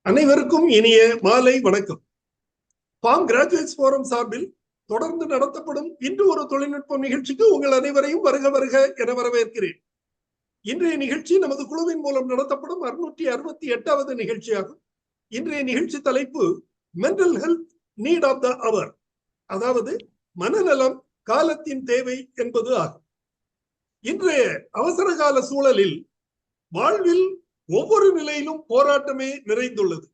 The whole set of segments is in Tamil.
அனைவருக்கும் இனிய மாலை வணக்கம். பாம் கிராஜுவேட்ஸ் போரம் சார்பில் தொடர்ந்து நடத்தப்படும் இன்று ஒரு தொழில்நுட்ப நிகழ்ச்சிக்கு உங்கள் அனைவரையும் வருக வருக என வரவேற்கிறேன். இன்றைய நிகழ்ச்சி நமது குழுவின் மூலம் நடத்தப்படும் 668வது நிகழ்ச்சியாகும். இன்றைய நிகழ்ச்சி தலைப்பு mental health need of the hour, அதாவது மனநலம் காலத்தின் தேவை என்பது ஆகும். இன்றைய அவசர கால சூழலில் வாழ்வில் ஒவ்வொரு நிலையிலும் போராட்டமே நிறைந்துள்ளது.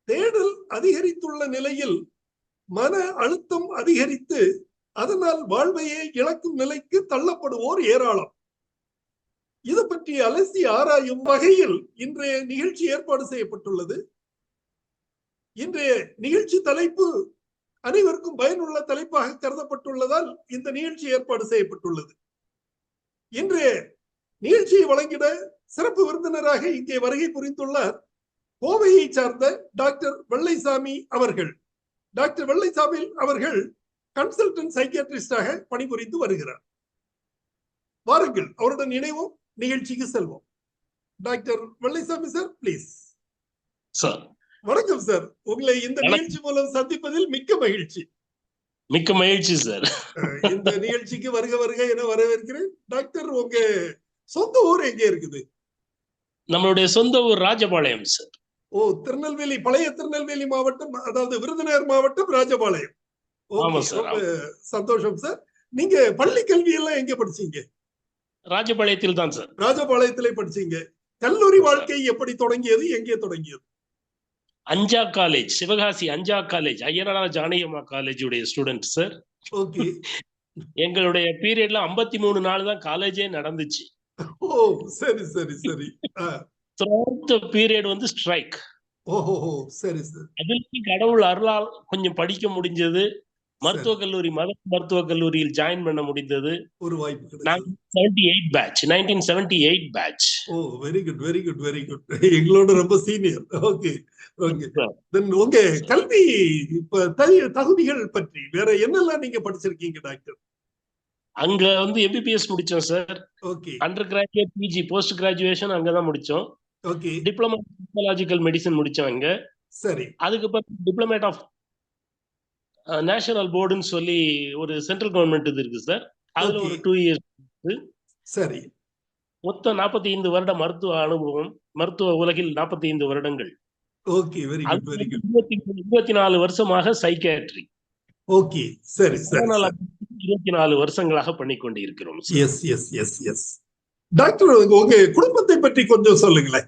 தேடல் அதிகரித்துள்ள நிலையில் மன அழுத்தம் அதிகரித்து அதனால் வாழ்வையே இழக்கும் நிலைக்கு தள்ளப்படுவோர் ஏராளம். இது பற்றி அலசி ஆராயும் வகையில் இன்றைய நிகழ்ச்சி ஏற்பாடு செய்யப்பட்டுள்ளது. இன்றைய நிகழ்ச்சி தலைப்பு அனைவருக்கும் பயனுள்ள தலைப்பாக கருதப்பட்டுள்ளதால் இந்த நிகழ்ச்சி ஏற்பாடு செய்யப்பட்டுள்ளது. இன்றைய நிகழ்ச்சியை வழங்கிட சிறப்பு விருந்தினராக இங்கே வருகை புரிந்துள்ளார் கோவையை சார்ந்த டாக்டர் வெள்ளைசாமி அவர்கள். டாக்டர் வெள்ளைசாமி அவர்கள் கன்சல்டன்ட் சைக்கியாட்ரிஸ்டாக பணிபுரிந்து வருகிறார். வாருங்கள், அவருடன் இணைவோம், நிகழ்ச்சிக்கு செல்வோம். Doctor Vellaisamy sir, please. Sir வணக்கம் சார். உங்களை இந்த நிகழ்ச்சி மூலம் சந்திப்பதில் மிக்க மகிழ்ச்சி. மிக்க மகிழ்ச்சி சார். இந்த நிகழ்ச்சிக்கு வருக வருக என வரவேற்கிறேன். டாக்டர், உங்க சொந்த ஊர் எங்கே இருக்குது? நம்மளுடைய சொந்த ஊர் ராஜபாளையம் சார். ஓ, திருநெல்வேலி, பழைய திருநெல்வேலி மாவட்டம், அதாவது விருதுநகர் மாவட்டம், ராஜபாளையம். சந்தோஷம் சார். நீங்க பள்ளி கல்வி எல்லாம் எங்க படிச்சீங்க? ராஜபாளையத்தில் தான் சார். ராஜபாளையத்திலே படிச்சீங்க. கல்லூரி வாழ்க்கை எப்படி தொடங்கியது, எங்கே தொடங்கியது? அஞ்சா காலேஜ், சிவகாசி அஞ்சா காலேஜ், ஐயனார் ஜானகியம்மா காலேஜ் உடைய ஸ்டூடெண்ட் சார். ஓகே. எங்களுடைய பீரியட்ல 53 நாள் தான் காலேஜே நடந்துச்சு. ஓ, சரி சரி சரி. பீரியட் வந்து ஸ்ட்ரைக். ஓஹோ, சரி சரி. அதுக்கு கடவுள் அருளால் கொஞ்சம் படிக்க முடிஞ்சது. மருத்துவக் கல்லூரி, மருத்துவக் கல்லூரியில் ஜாயின் பண்ண முடிந்தது. ஒரு வாய்ப்பு. 1978 batch. Oh, very good very good very good. எங்களோட ரொம்ப சீனியர். Okay okay. தென் உங்க கல்வி தகுதிகள் பற்றி வேற என்னெல்லாம் நீங்க படிச்சிருக்கீங்க டாக்டர்? அங்க வந்து எம்பிபிஎஸ் முடிச்சோம் sir. Okay. Undergraduate, PG, post graduation அங்கதான் முடிச்சோம். ஓகே. டிப்ளமா சைக்காலஜிக்கல் மெடிசன் முடிச்சோம் அங்க. சரி. அதுக்கப்புறம் டிப்ளமேட் ஆஃப் நேஷனல் போர்டுன்னு சொல்லி ஒரு சென்ட்ரல் கவர்மெண்ட் இது இருக்கு சார். அதுல ஒரு 2 இயர்ஸ். சரி. மொத்தம் 45 வருட மருத்துவ அனுபவம், மருத்துவ உலகில் 45 வருடங்கள். Okay, very good very good. 24 வருஷமாக சைக்கியாட்ரி. ஓகே, சரி சரி. 24 வருஷங்களாக பண்ணிக்கொண்டு இருக்கிறோம். Yes yes yes yes. Doctor, உங்க குடும்பத்தை பற்றி கொஞ்சம் சொல்லுங்களேன்.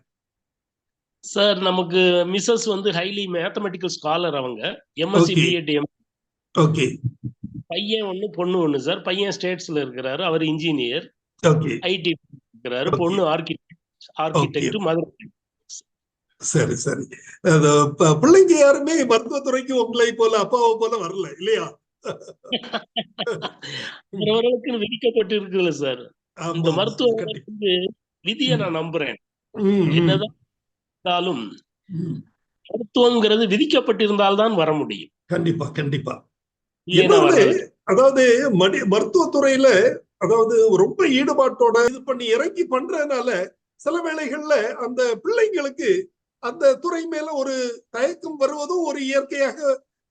சார், நமக்கு மிஸ்ஸஸ் வந்து ஹைலி மேத்தமெட்டிக்கல் ஸ்காலர். அவங்க எம்எஸ்சி பிஎட். ஓகே. பையன் ஒண்ணு, பொண்ணு ஒண்ணு சார். பையன் ஸ்டேட்ஸ்ல இருக்கிறாரு, அவர் இன்ஜினியர். ஓகே. ஐடி இருக்கிறாரு. பொண்ணு ஆர்கிடெக்ட், மதுரை. சரி சரி. பிள்ளைங்க யாருமே மருத்துவத்துறைக்கு உங்களை போல, அப்பாவை போல வரல இல்லையா? அவர்களுக்கு விதிக்கப்பட்டு இருக்குல்ல சார். இந்த மருத்துவ விதியை நான் நம்புறேன். என்னதான் இருந்தாலும் மருத்துவங்கிறது விதிக்கப்பட்டிருந்தால்தான் வர முடியும். கண்டிப்பா கண்டிப்பா. அதாவது மருத்துவத்துறையில அதாவது ரொம்ப ஈடுபாட்டோட இது பண்ணி இறங்கி பண்றதுனால சில வேளைகள்ல அந்த பிள்ளைங்களுக்கு அந்த துறை மேல ஒரு தயக்கம் வருவதும் ஒரு இயற்கையாக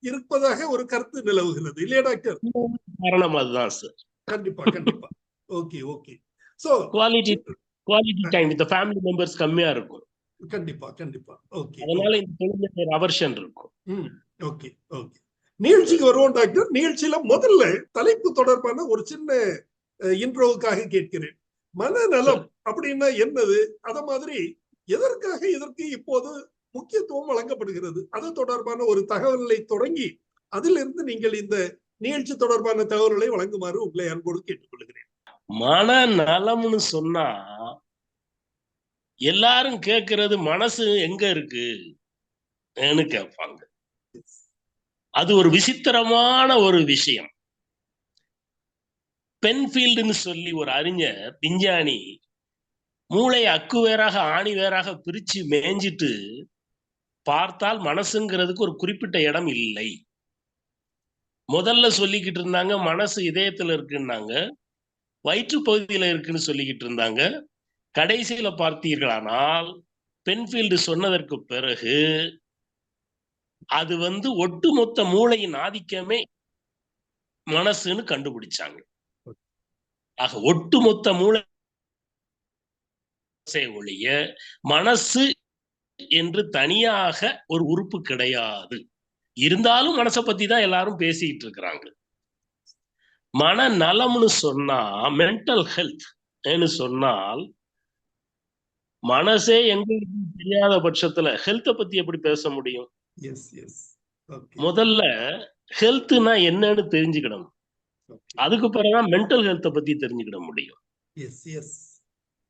இருப்பதாக ஒரு கருத்து நிலவுகிறது இல்லையா டாக்டர்? காரணம் அதுதான் சார். கண்டிப்பா கண்டிப்பா. Okay okay. So quality time with family members கம்மியா இருக்கும். கண்டிப்பா கண்டிப்பா. ஓகே. அதனால இந்த தொழில்ல ஒரு அவர்ஷன் இருக்கும். Okay okay. நிகழ்ச்சிக்கு வருவோம் டாக்டர். நிகழ்ச்சியில முதல்ல தலைப்பு தொடர்பான ஒரு சின்ன இன்ட்ரோவுக்காக கேட்கிறேன். மனநலம் அப்படின்னா என்னது, அத மாதிரி எதற்காக இதற்கு இப்போது முக்கியத்துவம் வழங்கப்படுகிறது, அது தொடர்பான ஒரு தகவலை தொடங்கி அதிலிருந்து நீங்கள் இந்த நிகழ்ச்சி தொடர்பான தகவல்களை வழங்குமாறு உங்களை அன்போடு கேட்டுக்கொள்கிறேன். மனநலம்னு சொன்னா எல்லாரும் கேட்கிறது மனசு எங்க இருக்குன்னு கேட்பாங்க. அது ஒரு விசித்திரமான ஒரு விஷயம். பென்ஃபீல்டுன்னு சொல்லி ஒரு அறிஞர், விஞ்ஞானி, மூளையை அக்கு வேறாக ஆணி வேறாக பிரிச்சு மேய்ஞ்சிட்டு பார்த்தால் மனசுங்கிறதுக்கு ஒரு குறிப்பிட்ட இடம் இல்லை. முதல்ல சொல்லிக்கிட்டு இருந்தாங்க மனசு இதயத்துல இருக்குன்னாங்க, வயிற்று பகுதியில இருக்குன்னு சொல்லிக்கிட்டு இருந்தாங்க. கடைசியில பார்த்தீர்களானால் பென்ஃபீல்டு சொன்னதற்கு பிறகு அது ஒட்டுமொத்த மூளையின் ஆதிக்கமே மனசுன்னு கண்டுபிடிச்சாங்க. ஆக ஒட்டுமொத்த மூளை ஒழிய மனசு என்று தனியாக ஒரு உறுப்பு கிடையாது. இருந்தாலும் மனசை பத்தி தான் எல்லாரும் பேசிட்டு இருக்கிறாங்க. மனநலம்னு சொன்னா, மென்டல் ஹெல்த் சொன்னால், மனசே எங்களுக்கு தெரியாத பட்சத்துல ஹெல்த்தை பத்தி எப்படி பேச முடியும்? முதல்ல ஹெல்த்னா என்னன்னு தெரிஞ்சுக்கணும். அதுக்கு பிறகுதான் மென்டல் ஹெல்த்தை பத்தி தெரிஞ்சுக்கிட முடியும்.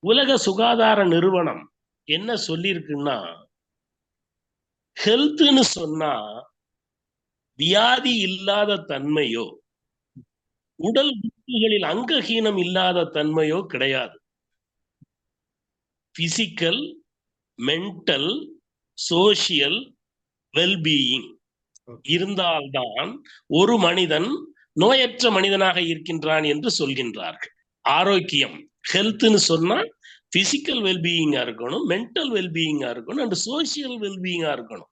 உலக சுகாதார நிறுவனம் என்ன சொல்லியிருக்குன்னா, ஹெல்த்னு சொன்னா வியாதி இல்லாத தன்மையோ உடல் உறுப்புகளில் அங்கஹீனம் இல்லாத தன்மையோ கிடையாது. பிசிக்கல், மென்டல், சோசியல் வெல்பீயிங் இருந்தால்தான் ஒரு மனிதன் நோயற்ற மனிதனாக இருக்கின்றான் என்று சொல்கின்றார்கள். ஆரோக்கியம் ஹெல்த்னு சொன்னா பிசிக்கல் வெல்பீயிங்கா இருக்கணும், மென்டல் வெல்பீயிங்கா இருக்கணும் அண்ட் சோசியல் வெல்பீயிங்கா இருக்கணும்.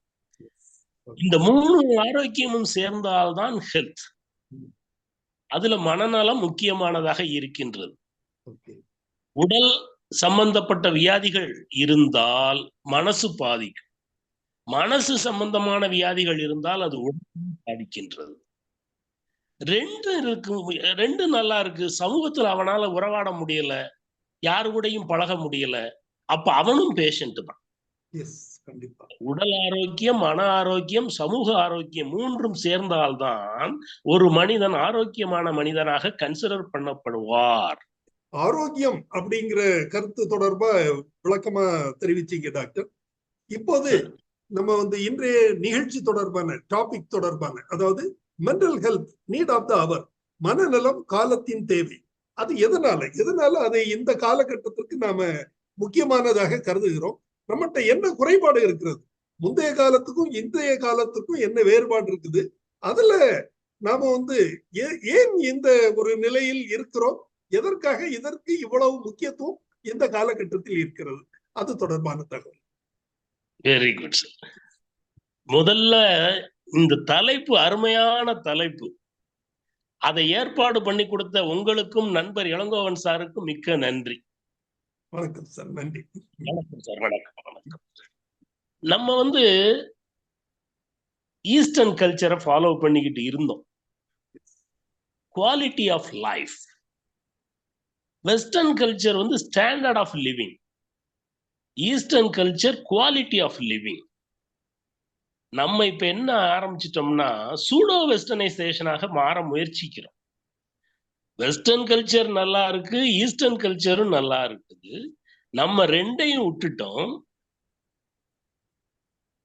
இந்த 3 ஆரோக்கியமும் சேர்ந்தால்தான் ஹெல்த். அதுல மனநலம் முக்கியமானதாக இருக்கின்றது. உடல் சம்பந்தப்பட்ட வியாதிகள் இருந்தால் மனசு பாதிக்கும். மனசு சம்பந்தமான வியாதிகள் இருந்தால் அது உடல் பாதிக்கின்றது. ரெண்டு நல்லா இருக்கு. சமூகத்துல அவனால உறவாட முடியல, யாரு கூடயும் பழக முடியல, அப்ப அவனும் பேஷண்ட் தான். உடல் ஆரோக்கியம், மன ஆரோக்கியம், சமூக ஆரோக்கியம் 3ம் சேர்ந்தால்தான் ஒரு மனிதன் ஆரோக்கியமான மனிதனாக கன்சிடர் பண்ணப்படுவார். ஆரோக்கியம் அப்படிங்கிற கருத்து தொடர்பா விளக்கமா தெரிவிச்சீங்க டாக்டர். இப்போது நம்ம இன்றைய நிகழ்ச்சி தொடர்பான டாபிக் தொடர்பான, அதாவது mental health need of the hour, மனநலம் காலத்தின் தேவை. அது எதனால அதை இந்த காலகட்டத்திற்கு நாம முக்கியமானதாக கருதுகிறோம்? நம்மகிட்ட என்ன குறைபாடு இருக்கிறது? முந்தைய காலத்துக்கும் இன்றைய காலத்துக்கும் என்ன வேறுபாடு இருக்குது? அதுல நாம ஏன் இந்த ஒரு நிலையில் இருக்கிறோம்? எதற்காக இதற்கு இவ்வளவு முக்கியத்துவம் இந்த காலகட்டத்தில் இருக்கிறது? அது தொடர்பான தகவல். Very good sir. முதல்ல இந்த தலைப்பு அருமையான தலைப்பு. அதை ஏற்பாடு பண்ணி கொடுத்த உங்களுக்கும் நண்பர் இளங்கோவன் சாருக்கும் மிக்க நன்றி. வணக்கம் சார். நன்றி. வணக்கம் சார். வணக்கம். நம்ம ஈஸ்டர்ன் கல்ச்சரை ஃபாலோ பண்ணிக்கிட்டு இருந்தோம். Quality of life. Western culture standard of living. Eastern culture quality of living. நம்ம இப்ப என்ன ஆரம்பிச்சிட்டோம்னா சூடோ வெஸ்டர்னைசேஷனாக மாற முயற்சிக்கிறோம். வெஸ்டர்ன் கல்ச்சர் நல்லா இருக்கு, ஈஸ்டர்ன் கல்ச்சரும் நல்லா இருக்குது. நம்ம ரெண்டையும் விட்டுட்டோம்.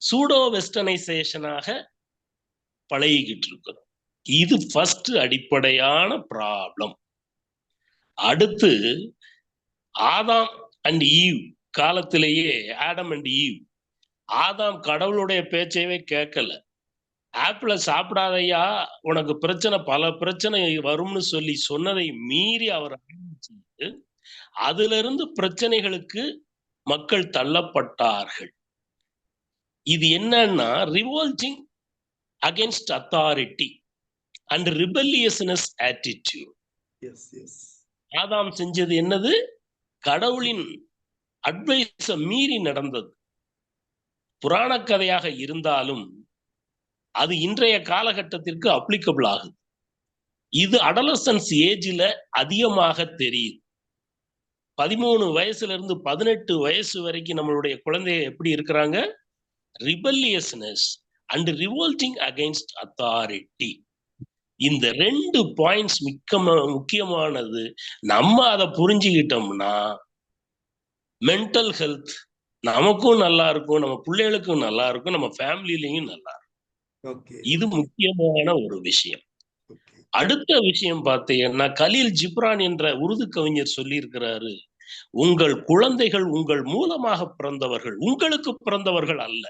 சூடோ வெஸ்டர்னைசேஷனாக பழகிக்கிட்டு இருக்கிறோம். இது ஃபர்ஸ்ட் அடிப்படையான ப்ராப்ளம். அடுத்து ஆதாம் அண்ட் ஈவ் காலத்திலேயே, ஆடம் அண்ட் ஈவ், ஆதாம் கடவுளுடைய பேச்சையே கேட்கல. ஆப்பிள சாப்பிடாதையா, உனக்கு பிரச்சனை, பல பிரச்சனை வரும்னு சொன்னதை மீறி அவர் ஆரம்பிச்சு, அதுல இருந்து பிரச்சனைகளுக்கு மக்கள் தள்ளப்பட்டார்கள். இது என்னன்னா ரிவோல்டிங் அகேன்ஸ்ட் அத்தாரிட்டி அண்ட் ரிபெல்லியஸ்னஸ் ஆட்டிடியூட். ஆதாம் செஞ்சது என்னது? கடவுளின் அட்வைஸ மீறி நடந்தது. புராண கதையாக இருந்தாலும் அது இன்றைய காலகட்டத்திற்கு அப்ளிகபிள் ஆகுது. இது அடலசன்ஸ் ஏஜ்ல அதிகமாக தெரியுது. 13 வயசுல இருந்து 18 வயசு வரைக்கும் நம்மளுடைய குழந்தைய எப்படி இருக்கிறாங்க? ரிபெல்லியஸ்னஸ் அண்ட் ரிவோல்டிங் அகைன்ஸ்ட் அத்தாரிட்டி. இந்த 2 பாயிண்ட்ஸ் முக்கியமானது. நம்ம அதை புரிஞ்சுக்கிட்டோம்னா மென்டல் ஹெல்த் நமக்கும் நல்லா இருக்கும், நம்ம பிள்ளைகளுக்கும் நல்லா இருக்கும், நம்ம ஃபேமிலிலையும் நல்லா இருக்கும். இது முக்கியமான ஒரு விஷயம். அடுத்த விஷயம் பார்த்தீங்கன்னா, கலீல் ஜிப்ரான் என்ற உருது கவிஞர் சொல்லி இருக்கிறாரு, உங்கள் குழந்தைகள் உங்கள் மூலமாக பிறந்தவர்கள், உங்களுக்கு பிறந்தவர்கள் அல்ல.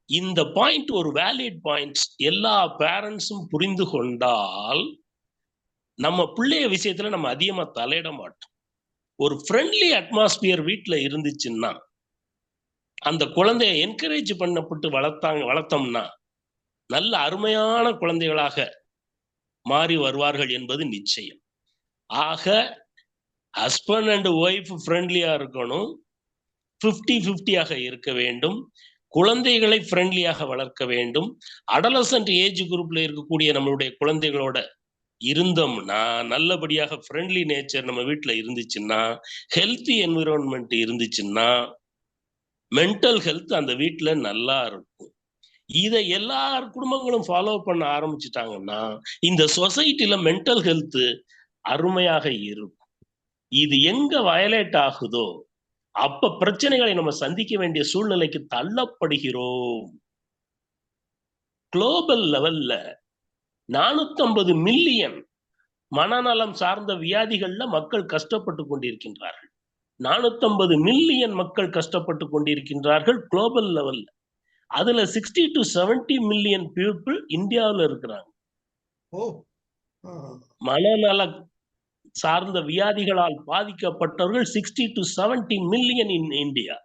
இந்த பாயிண்ட் ஒரு வேலிட் பாயிண்ட். எல்லா பேரண்ட்ஸும் புரிந்து கொண்டால் நம்ம பிள்ளைய விஷயத்துல நம்ம அதிகமா தலையிட மாட்டோம். ஒரு ஃப்ரெண்ட்லி அட்மாஸ்பியர் வீட்டுல இருந்துச்சுன்னா, அந்த குழந்தையை என்கரேஜ் பண்ணப்பட்டு வளர்த்தோம்னா நல்ல அருமையான குழந்தைகளாக மாறி வருவார்கள் என்பது நிச்சயம். ஆக ஹஸ்பண்ட் அண்ட் ஒய்ஃப் ஃப்ரெண்ட்லியா இருக்கணும், 50-50 இருக்க வேண்டும், குழந்தைகளை ஃப்ரெண்ட்லியாக வளர்க்க வேண்டும். அடலசன்ட் ஏஜ் குரூப்ல இருக்கக்கூடிய நம்மளுடைய குழந்தைகளோட இருந்தோம்னா, நல்லபடியாக ஃப்ரெண்ட்லி நேச்சர் நம்ம வீட்டுல இருந்துச்சுன்னா, ஹெல்த்தி என்விரான்மெண்ட் இருந்துச்சுன்னா, மென்டல் ஹெல்த் அந்த வீட்டுல நல்லா இருக்கும். இதை எல்லார் குடும்பங்களும் ஃபாலோ பண்ண ஆரம்பிச்சுட்டாங்கன்னா இந்த சொசைட்டில மென்டல் ஹெல்த் அருமையாக இருக்கும். இது எங்க வயலேட் ஆகுதோ அப்ப பிரச்சனைகளை நம்ம சந்திக்க வேண்டிய சூழ்நிலைக்கு தள்ளப்படுகிறோம். குளோபல் லெவல்ல 450 மில்லியன் மனநலம் சார்ந்த வியாதிகள்ல மக்கள் கஷ்டப்பட்டு கொண்டிருக்கின்றார்கள். 450 மில்லியன் மக்கள் கஷ்டப்பட்டு கொண்டிருக்கின்றார்கள் குளோபல் லெவல்ல. அதுல 60 to 70 மில்லியன் பீப்புள் இந்தியாவில் இருக்கிறாங்க. மனநல சார்ந்த வியாதிகளால் பாதிக்கப்பட்டவர்கள் 60 to 70 மில்லியன் இன் இந்தியா.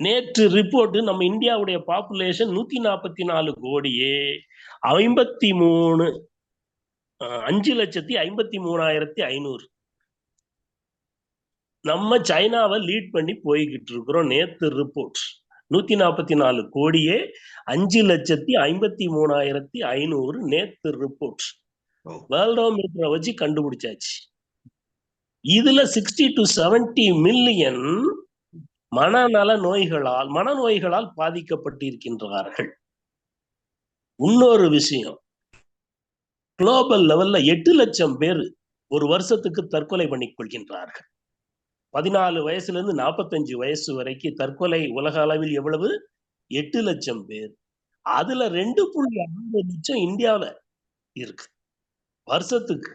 நேற்று ரிப்போர்ட் நம்ம இந்தியாவுடைய பாப்புலேஷன் 144 கோடியே 5,53,500. நம்ம சைனாவை லீட் பண்ணி போய்கிட்டு இருக்கிறோம். நேற்று ரிப்போர்ட் 144 கோடியே 5,53,500 நேற்று ரிப்போர்ட். வேர்ல்டோமீட்டரை வச்சு கண்டுபிடிச்சாச்சு. இதுல 60 to 70 மில்லியன் மனநோய்களால் பாதிக்கப்பட்டிருக்கின்றார்கள். இன்னொரு விஷயம், குளோபல் லெவல்ல 8 லட்சம் பேர் ஒரு வருஷத்துக்கு தற்கொலை பண்ணிக் கொள்கின்றார்கள். 14 வயசுல இருந்து 45 வயசு வரைக்கும் தற்கொலை உலக அளவில் எவ்வளவு? 8 லட்சம் பேர். அதுல 2.6 லட்சம் இந்தியாவில இருக்கு வருஷத்துக்கு.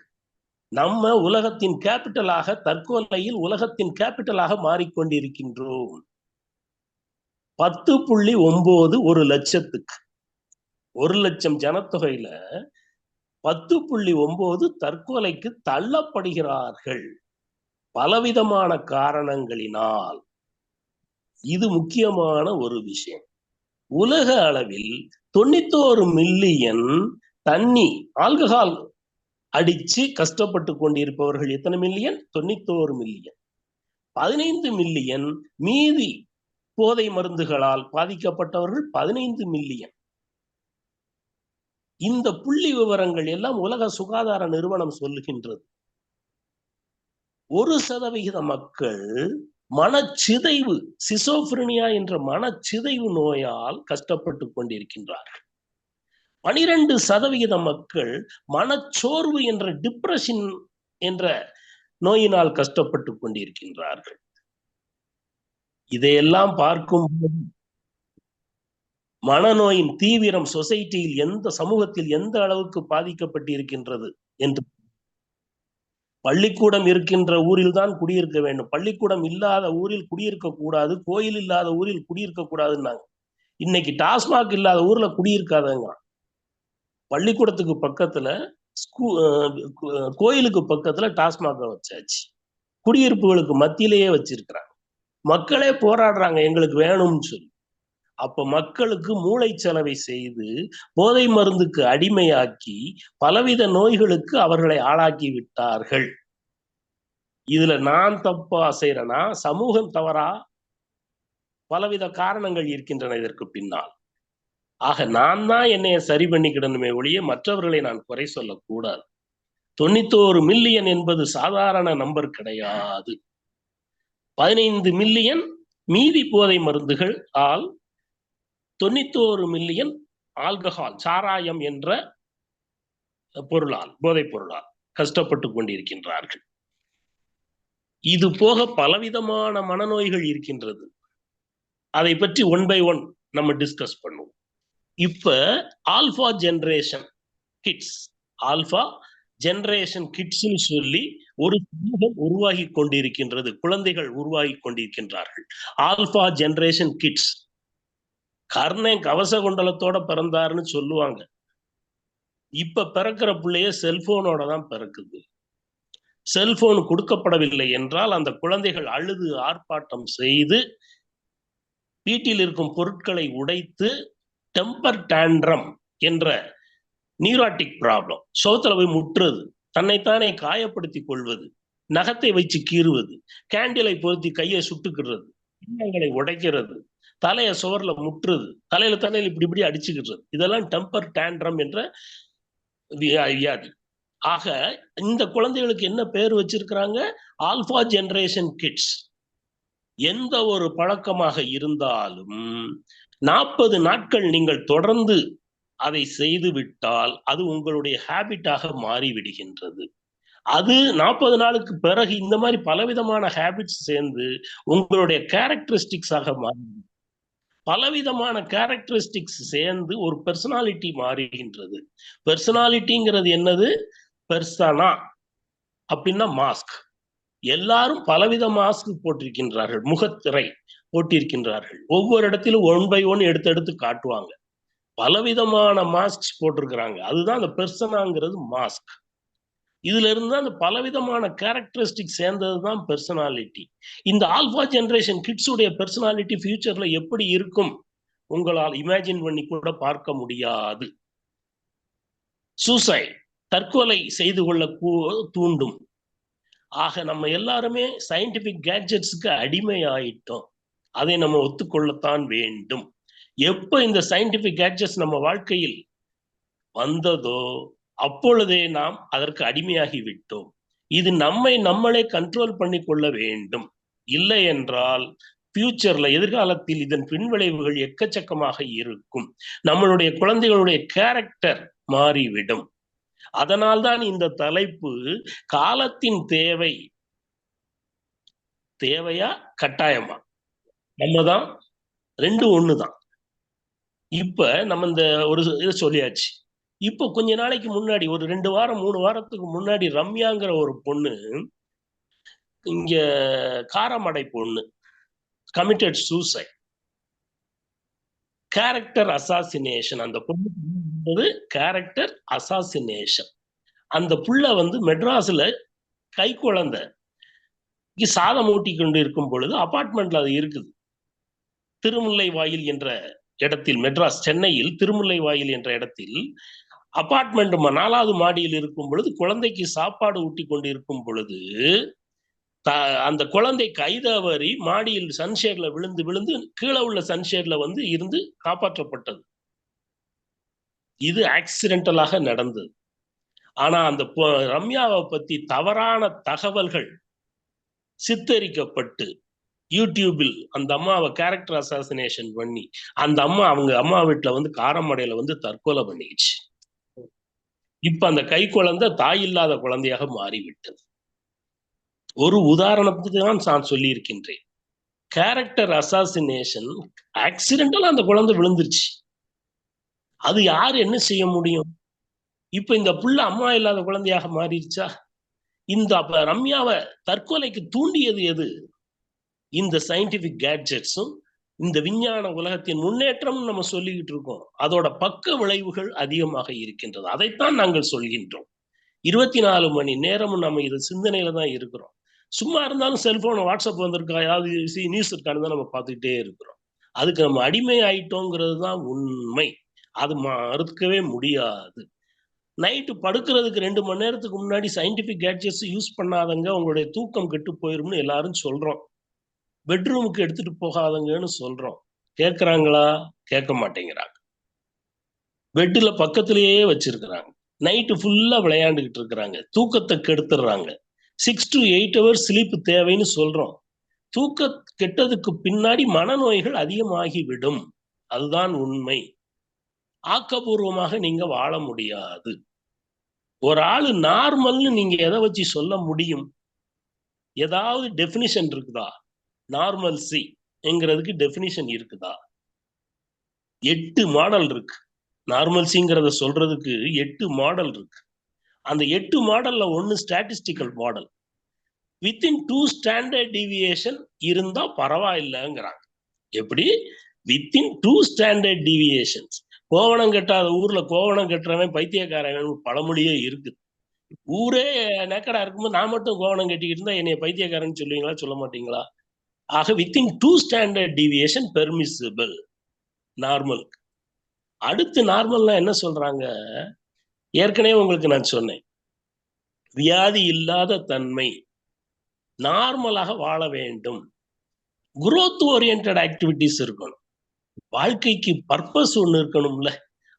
நம்ம உலகத்தின் கேபிட்டலாக, தற்கொலையில் உலகத்தின் கேபிட்டலாக மாறிக்கொண்டிருக்கின்றோம். 10.9 ஒரு லட்சத்துக்கு. 1 லட்சம் ஜனத்தொகையில 10.9 தற்கொலைக்கு தள்ளப்படுகிறார்கள் பலவிதமான காரணங்களினால். இது முக்கியமான ஒரு விஷயம். உலக அளவில் 91 மில்லியன் ஆல்கஹால் அடிச்சு கஷ்டப்பட்டு கொண்டிருப்பவர்கள் எத்தனை மில்லியன்? 91 மில்லியன். 15 மில்லியன் மீதி போதை மருந்துகளால் பாதிக்கப்பட்டவர்கள் 15 மில்லியன். இந்த புள்ளி விவரங்கள் எல்லாம் உலக சுகாதார நிறுவனம் சொல்லுகின்றது. 1% மக்கள் மனச்சிதைவு, சிசோப்ரினியா என்ற மனச்சிதைவு நோயால் கஷ்டப்பட்டு கொண்டிருக்கின்றார்கள். 12% மக்கள் மனச்சோர்வு என்ற டிப்ரெஷன் என்ற நோயினால் கஷ்டப்பட்டு கொண்டிருக்கின்றார்கள். இதையெல்லாம் பார்க்கும்போது மனநோயின் தீவிரம் சொசைட்டியில் சமூகத்தில் எந்த அளவுக்கு பாதிக்கப்பட்டு இருக்கின்றது என்று. பள்ளிக்கூடம் இருக்கின்ற ஊரில் தான் குடியிருக்க வேண்டும், பள்ளிக்கூடம் இல்லாத ஊரில் குடியிருக்க கூடாது, கோயில் இல்லாத ஊரில் குடியிருக்க கூடாதுன்னாங்க. இன்னைக்கு டாஸ்மாக் இல்லாத ஊர்ல குடியிருக்காதங்க. பள்ளிக்கூடத்துக்கு பக்கத்துல கோயிலுக்கு பக்கத்துல டாஸ்மாக வச்சாச்சு. குடியிருப்புகளுக்கு மத்தியிலேயே வச்சிருக்கிறாங்க. மக்களே போராடுறாங்க எங்களுக்கு வேணும்னு சொல்லி. அப்ப மக்களுக்கு மூளை செலவை செய்து போதை மருந்துக்கு அடிமையாக்கி பலவித நோய்களுக்கு அவர்களை ஆளாக்கி விட்டார்கள். இதுல நான் தப்பா செய்யறேனா, சமூகம் தவறா? பலவித காரணங்கள் இருக்கின்றன இதற்கு பின்னால். ஆக நான் தான் என்னைய சரி பண்ணிக்கிடணுமே ஒழிய மற்றவர்களை நான் குறை சொல்லக்கூடாது. 91 மில்லியன் என்பது சாதாரண நம்பர் கிடையாது. 15 மில்லியன் மீதி போதை மருந்துகள் ஆல் 91 மில்லியன் ஆல்கஹால், சாராயம் என்ற பொருளால், போதைப் பொருளால் கஷ்டப்பட்டு கொண்டிருக்கின்றார்கள். இது போக பலவிதமான மனநோய்கள் இருக்கின்றது. அதை பற்றி ஒன் பை ஒன் நம்ம டிஸ்கஸ் பண்ணுவோம். இப்ப ஆல்பா ஜெனரேஷன் கிட்ஸ்ன்னு சொல்லி ஒரு சமூகம் உருவாகி கொண்டிருக்கின்றது. குழந்தைகள் உருவாகி கொண்டிருக்கின்றார்கள். Alpha generation kids. கர்ணன் கவச குண்டலத்தோட பிறந்தாருன்னு சொல்லுவாங்க. இப்ப பிறக்கிற பிள்ளைய செல்போனோட தான் பிறக்குது. செல்போன் கொடுக்கப்படவில்லை என்றால் அந்த குழந்தைகள் அழுது ஆர்ப்பாட்டம் செய்து வீட்டில் இருக்கும் பொருட்களை உடைத்து டெம்பர் டேண்ட்ரம் என்ற நியூராட்டிக் ப்ராப்ளம், சோத்துல போய் முட்டுறது, தன்னைத்தானே காயப்படுத்திக் கொள்வது, நகத்தை வச்சு கீறுவது, கேண்டிலை பொருத்தி கையை சுட்டுக்கிறது, பின்னங்களை உடைக்கிறது, தலையை சுவர்ல முட்டுறது, தலையில தலையில இப்படி இப்படி அடிச்சுக்கிறது, இதெல்லாம் டெம்பர் டேண்ட்ரம் என்ற வியாதி. ஆக இந்த குழந்தைகளுக்கு என்ன பேர் வச்சிருக்கிறாங்க? Alpha generation kids. எந்த ஒரு பழக்கமாக இருந்தாலும் 40 நாட்கள் நீங்கள் தொடர்ந்து அதை செய்து விட்டால் அது உங்களுடைய ஹேபிட்டாக மாறிவிடுகின்றது. அது 40 நாளுக்கு பிறகு இந்த மாதிரி பலவிதமான ஹேபிட்ஸ் சேர்ந்து உங்களுடைய கேரக்டரிஸ்டிக்ஸாக மாறி, பலவிதமான கேரக்டரிஸ்டிக்ஸ் சேர்ந்து ஒரு பெர்சனாலிட்டி மாறுகின்றது. பெர்சனாலிட்டிங்கிறது என்னது? பெர்சனா அப்படின்னா மாஸ்க். எல்லாரும் பலவித மாஸ்க் போட்டிருக்கின்றார்கள், முகத்திரை போட்டிருக்கின்றார்கள். ஒவ்வொரு இடத்திலும் 1 by 1 எடுத்து காட்டுவாங்க. பலவிதமான மாஸ்க் போட்டிருக்கிறாங்க. அதுதான் அந்த பெர்சனாங்கிறது மாஸ்க். இதுல இருந்து அந்த பலவிதமான கேரக்டரிஸ்டிக் சேர்ந்ததுதான் பெர்சனாலிட்டி. இந்த ஆல்பா ஜெனரேஷன் கிட்ஸ் உடைய பெர்சனாலிட்டி ஃபியூச்சர்ல எப்படி இருக்கும் உங்களால் இமேஜின் பண்ணி கூட பார்க்க முடியாது. சூசைட், தற்கொலை செய்து கொள்ள தூண்டும். ஆக நம்ம எல்லாருமே சயின்டிபிக் கேட்ஜெட்ஸ்க்கு அடிமை ஆயிட்டோம். அதை நம்ம ஒத்துக்கொள்ளத்தான் வேண்டும். எப்ப இந்த சயின்டிபிக் கேட்ஜெட்ஸ் நம்ம வாழ்க்கையில் வந்ததோ அப்பொழுதே நாம் அதற்கு அடிமையாகி விட்டோம். இது நம்மளே கண்ட்ரோல் பண்ணி கொள்ள வேண்டும். இல்லை என்றால் ஃபியூச்சர்ல, எதிர்காலத்தில் இதன் பின்விளைவுகள் எக்கச்சக்கமாக இருக்கும். நம்மளுடைய குழந்தைகளுடைய கேரக்டர் மாறிவிடும். அதனால்தான் இந்த தலைப்பு காலத்தின் தேவை. தேவையா கட்டாயமா? நம்ம தான், ரெண்டும் ஒண்ணுதான். இப்ப நம்ம இந்த ஒரு இதை சொல்லியாச்சு. இப்போ கொஞ்ச நாளைக்கு முன்னாடி, ஒரு 2 வாரம் 3 வாரத்துக்கு முன்னாடி, ரம்யாங்கிற ஒரு பொண்ணு, இங்க காரமடை பொண்ணு, கமிட்டட் சூசைட், கேரக்டர் அசாசினேஷன். அந்த பொண்ணு கேரக்டர் அசாசினேஷன். அந்த புள்ள மெட்ராஸ்ல கை குழந்தை சாதம் ஊட்டி கொண்டு இருக்கும் பொழுது அபார்ட்மெண்ட்ல அது இருக்குது. திருமுல்லை வாயில் என்ற இடத்தில், மெட்ராஸ் சென்னையில் திருமுல்லை வாயில் என்ற இடத்தில் அபார்ட்மெண்ட் 4வது மாடியில் இருக்கும் பொழுது குழந்தைக்கு சாப்பாடு ஊட்டி கொண்டு இருக்கும் பொழுது அந்த குழந்தை கைதவறி மாடியில் சன்ஷேட்ல விழுந்து விழுந்து கீழே உள்ள சன்ஷேட்ல இருந்து காப்பாற்றப்பட்டது. இது ஆக்சிடென்டலாக நடந்தது. ஆனா அந்த ரம்யாவை பத்தி தவறான தகவல்கள் சித்தரிக்கப்பட்டு யூடியூபில் அந்த அம்மாவை கேரக்டர் அசாசினேஷன் பண்ணி அந்த அம்மா அவங்க அம்மா வீட்டுல காரமடையில தற்கொலை பண்ணிடுச்சு. இப்ப அந்த கை குழந்தை தாய் இல்லாத குழந்தையாக மாறிவிட்டது. ஒரு உதாரணத்துக்கு தான் நான் சொல்லி இருக்கின்றேன். கேரக்டர் அசாசினேஷன் ஆக்சிடென்டலா அந்த குழந்தை விழுந்துருச்சு. அது யாரு என்ன செய்ய முடியும்? இப்ப இந்த புள்ள அம்மா இல்லாத குழந்தையாக மாறிடுச்சா? இந்த ரம்யாவை தற்கொலைக்கு தூண்டியது எது? இந்த சயின்டிபிக் கேட்ஜெட்ஸும் இந்த விஞ்ஞான உலகத்தின் முன்னேற்றம் நம்ம சொல்லிக்கிட்டு இருக்கோம். அதோட பக்க விளைவுகள் அதிகமாக இருக்கின்றது. அதைத்தான் நாங்கள் சொல்கின்றோம். 24 மணி நேரமும் நம்ம இது சிந்தனையில தான் இருக்கிறோம். சும்மா இருந்தாலும் செல்போன், வாட்ஸ்அப் வந்திருக்கா, ஏதாவது நியூஸ் இருக்கான்னு தான் நம்ம பார்த்துக்கிட்டே இருக்கிறோம். அதுக்கு நம்ம அடிமை ஆயிட்டோங்கிறது தான் உண்மை. அது மறுக்கவே முடியாது. நைட்டு படுக்கிறதுக்கு 2 மணி நேரத்துக்கு முன்னாடி சயின்டிபிக் கேட்ஜெட்ஸ் யூஸ் பண்ணாதங்க, உங்களுடைய தூக்கம் கெட்டு போயிரும்னு எல்லாரும் சொல்றோம். பெட்ரூமுக்கு எடுத்துட்டு போகாதங்கன்னு சொல்றோம். கேட்கறாங்களா? கேட்க மாட்டேங்கிறாங்க. பெட்ல பக்கத்திலேயே வச்சிருக்கிறாங்க. நைட்டு ஃபுல்லா விளையாண்டுகிட்டு இருக்கிறாங்க. தூக்கத்தை கெடுத்துடுறாங்க. 6 to 8 hours ஸ்லீப் தேவைன்னு சொல்றோம். தூக்க கெட்டதுக்கு பின்னாடி மனநோய்கள் அதிகமாகிவிடும். அதுதான் உண்மை. ஆக்கப்பூர்வமாக நீங்க வாழ முடியாது. ஒரு ஆளு நார்மல்னு நீங்க எதை வச்சு சொல்ல முடியும்? ஏதாவது டெபினிஷன் இருக்குதா? நார்மல்சி என்கிறதுக்கு டெபினிஷன் இருக்குதா? 8 மாடல் இருக்கு. நார்மல்சிங்கிறத சொல்றதுக்கு 8 மாடல் இருக்கு. அந்த 8 மாடல்ல ஒன்னு statistical model. Within 2 standard deviation இருந்தா பரவாயில்லைங்கிறாங்க. எப்படி? Within 2 standard deviations. கோவணம் கட்டாத ஊர்ல கோவணம் கட்டுறவன் பைத்தியக்காரன் பழமொழியே இருக்குது. ஊரே நேக்கடா இருக்கும்போது நான் மட்டும் கோவணம் கட்டிக்கிட்டு இருந்தா என்னைய பைத்தியக்காரன் சொல்லுவீங்களா? சொல்ல மாட்டீங்களா? ஆக within 2 standard deviation permissible normal. அடுத்து நார்மல்னா என்ன சொல்றாங்க? ஏற்கனவே உங்களுக்கு நான் சொன்னேன், வியாதி இல்லாத தன்மை, நார்மலாக வாழ வேண்டும், குரோத் ஓரியன்டட் ஆக்டிவிட்டிஸ் இருக்கணும், வாழ்க்கைக்கு பர்பஸ் ஒண்ணு இருக்கணும்ல,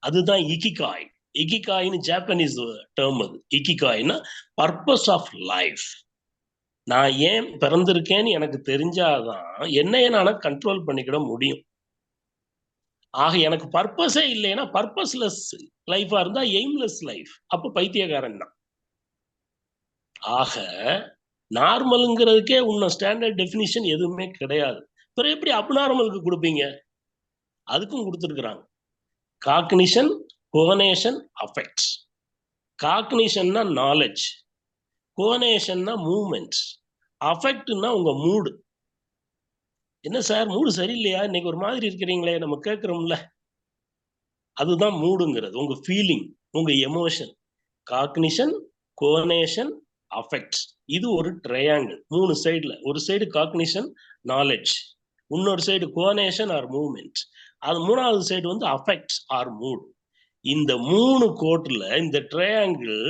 அதுதான் இகிகாய். இகிகாய்னு ஜாப்பனீஸ் டேர்ம் அது. இகிகாய்னா பர்பஸ் ஆஃப் லைஃப். நான் ஏன் பிறந்திருக்கேன்னு எனக்கு தெரிஞ்சாதான் என்னைய நானே கண்ட்ரோல் பண்ணிக்கிட முடியும். ஆக எனக்கு பர்பஸே இல்லைன்னா, பர்பஸ்லெஸ் லைஃபா இருந்தா எய்ம்லெஸ் லைஃப், அப்ப பைத்தியக்காரன் தான். ஆக நார்மலுங்கிறதுக்கே உன்ன ஸ்டாண்டர்ட் டெஃபினிஷன் எதுவுமே கிடையாது. பிறகு எப்படி அப்நார்மலுக்கு கொடுப்பீங்க? அதுக்கும் கொடுத்துருக்குறாங்க. Cognition, conation, affect. காக்னிஷன்னா நாலேஜ், கோனேஷன்னா மூவ்மெண்ட், அஃபெக்ட்னா உங்க மூடு. என்ன சார் மூடு சரியில்லையா, இன்னைக்கு ஒரு மாதிரி இருக்கிறீங்களே, நம்ம கேட்கிறோம்ல, அதுதான் மூடுங்கிறது. உங்க ஃபீலிங், உங்க எமோஷன். Cognition, conation, affect. இது ஒரு ட்ரையாங்கிள், 3 சைடுல. ஒரு சைடு காக்னிஷன், நாலேஜ், இன்னொரு சைடு கோனேஷன் ஆர் மூவ்மெண்ட், அது 3வது சைடு வந்து அஃபெக்ட் ஆர் மூட். இந்த 3 கோட்டுல இந்த ட்ரையாங்கிள்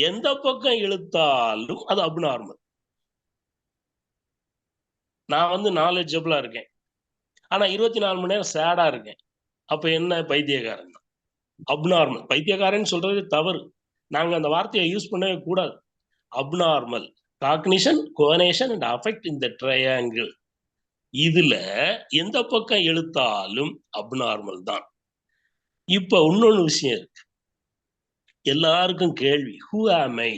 எந்த பக்கம் இழுத்தாலும் அது அப்நார்மல். நான் வந்து நாலேஜபிளா இருக்கேன், ஆனா 24 மணி நேரம் சேடா இருக்கேன், அப்ப என்ன? பைத்தியக்காரன் தான். அப்நார்மல். பைத்தியக்காரன் சொல்றது தவறு, நாங்க அந்த வார்த்தையை யூஸ் பண்ணவே கூடாது. அப்நார்மல். காக்னிஷன், கோனேஷன் அண்ட் அஃபெக்ட் இந்த ட்ரையாங்கிள், இதுல எந்த பக்கம் இழுத்தாலும் அப்நார்மல் தான். இப்ப இன்னொன்னு விஷயம் இருக்கு, எல்லாருக்கும் கேள்வி, ஹூ ஆம் ஐ?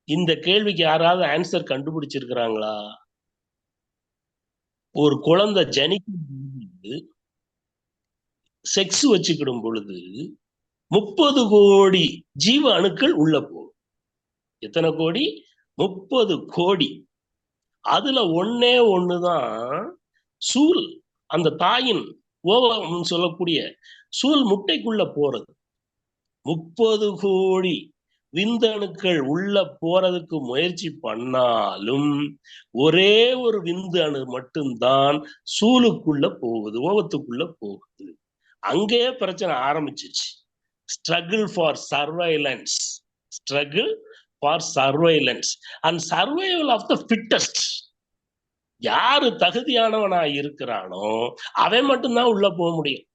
இந்த கேள்விக்கு யாராவது ஆன்சர் கண்டுபிடிச்சிருக்கிறாங்களா? ஒரு குழந்தை ஜனிக்கும் பொழுது, செக்ஸ் வச்சுக்கிடும் பொழுது 30 கோடி ஜீவ அணுக்கள் உள்ள போகும். எத்தனை கோடி? 30 கோடி. அதுல ஒன்னே ஒண்ணுதான் சூல், அந்த தாயின் ஓவம் சொல்லக்கூடிய சூல் முட்டைக்குள்ள போறது. 30 கோடி விந்தணுக்கள் உள்ள போறதுக்கு முயற்சி பண்ணாலும் ஒரே ஒரு விந்து அணு மட்டும்தான் சூலுக்குள்ள போகுது, ஓவத்துக்குள்ள போகுது. அங்கே பிரச்சனை ஆரம்பிச்சிச்சு. Struggle for surveillance, struggle for surveillance and survival of the fittest. யாரு தகுதியானவனா இருக்கிறானோ அவன் மட்டும்தான் உள்ள போக முடியும்.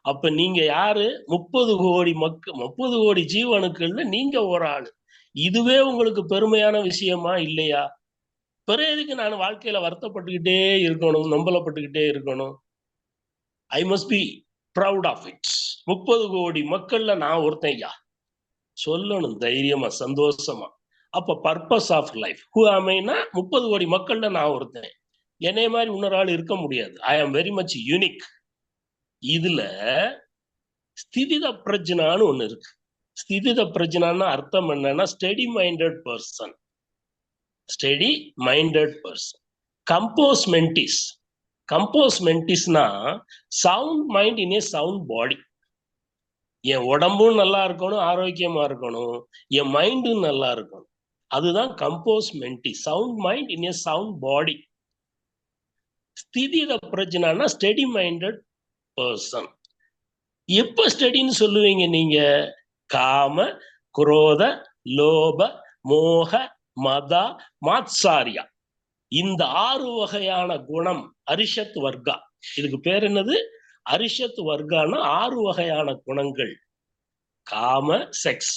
அப்ப நீங்க யாரு? 30 கோடி 30 கோடி ஜீவனுக்குள்ள நீங்க ஒரு ஆளு. இதுவே உங்களுக்கு பெருமையான விஷயமா இல்லையா? பிறகு எதுக்கு நான் வாழ்க்கையில வருத்தப்பட்டுக்கிட்டே இருக்கணும், நம்பலப்பட்டுக்கிட்டே இருக்கணும்? I must be proud of it. 30 கோடி மக்கள்ல நான் ஒருத்தன் ஐயா சொல்லணும் தைரியமா, சந்தோஷமா. அப்ப பர்பஸ் ஆஃப் லைஃப், ஹூ ஆமைனா 30 கோடி மக்கள்ல நான் ஒருத்தன். என்னைய மாதிரி இன்னொரு ஆள் இருக்க முடியாது. ஐ ஆம் வெரி மச் யூனிக். இதுல ஸ்திதித பிரஜ்னான்னு ஒண்ணு இருக்கு. ஸ்திதித பிரஜ்னான்னா அர்த்தம் என்னன்னா steady minded person, steady minded person. Compos mentis, compos மென்டிஸ்னா sound mind in a sound body. என் உடம்பும் நல்லா இருக்கணும், ஆரோக்கியமா இருக்கணும், என் மைண்டும் நல்லா இருக்கணும், அதுதான் compos mentis, sound mind in a sound body. ஸ்திதித பிரஜ்னான்னா ஸ்டெடி மைண்டட் பர்சன். எப்ப ஸ்டடின்னு சொல்லுவீங்க நீங்க? காம, குரோத, லோப, மோக, மத, மாத்சாரியா, இந்த 6 வகையான குணம் அரிஷத் வர்க்கா. இதுக்கு பேர் என்னது? அரிஷத் வர்க்கான 6 வகையான குணங்கள். காம செக்ஸ்,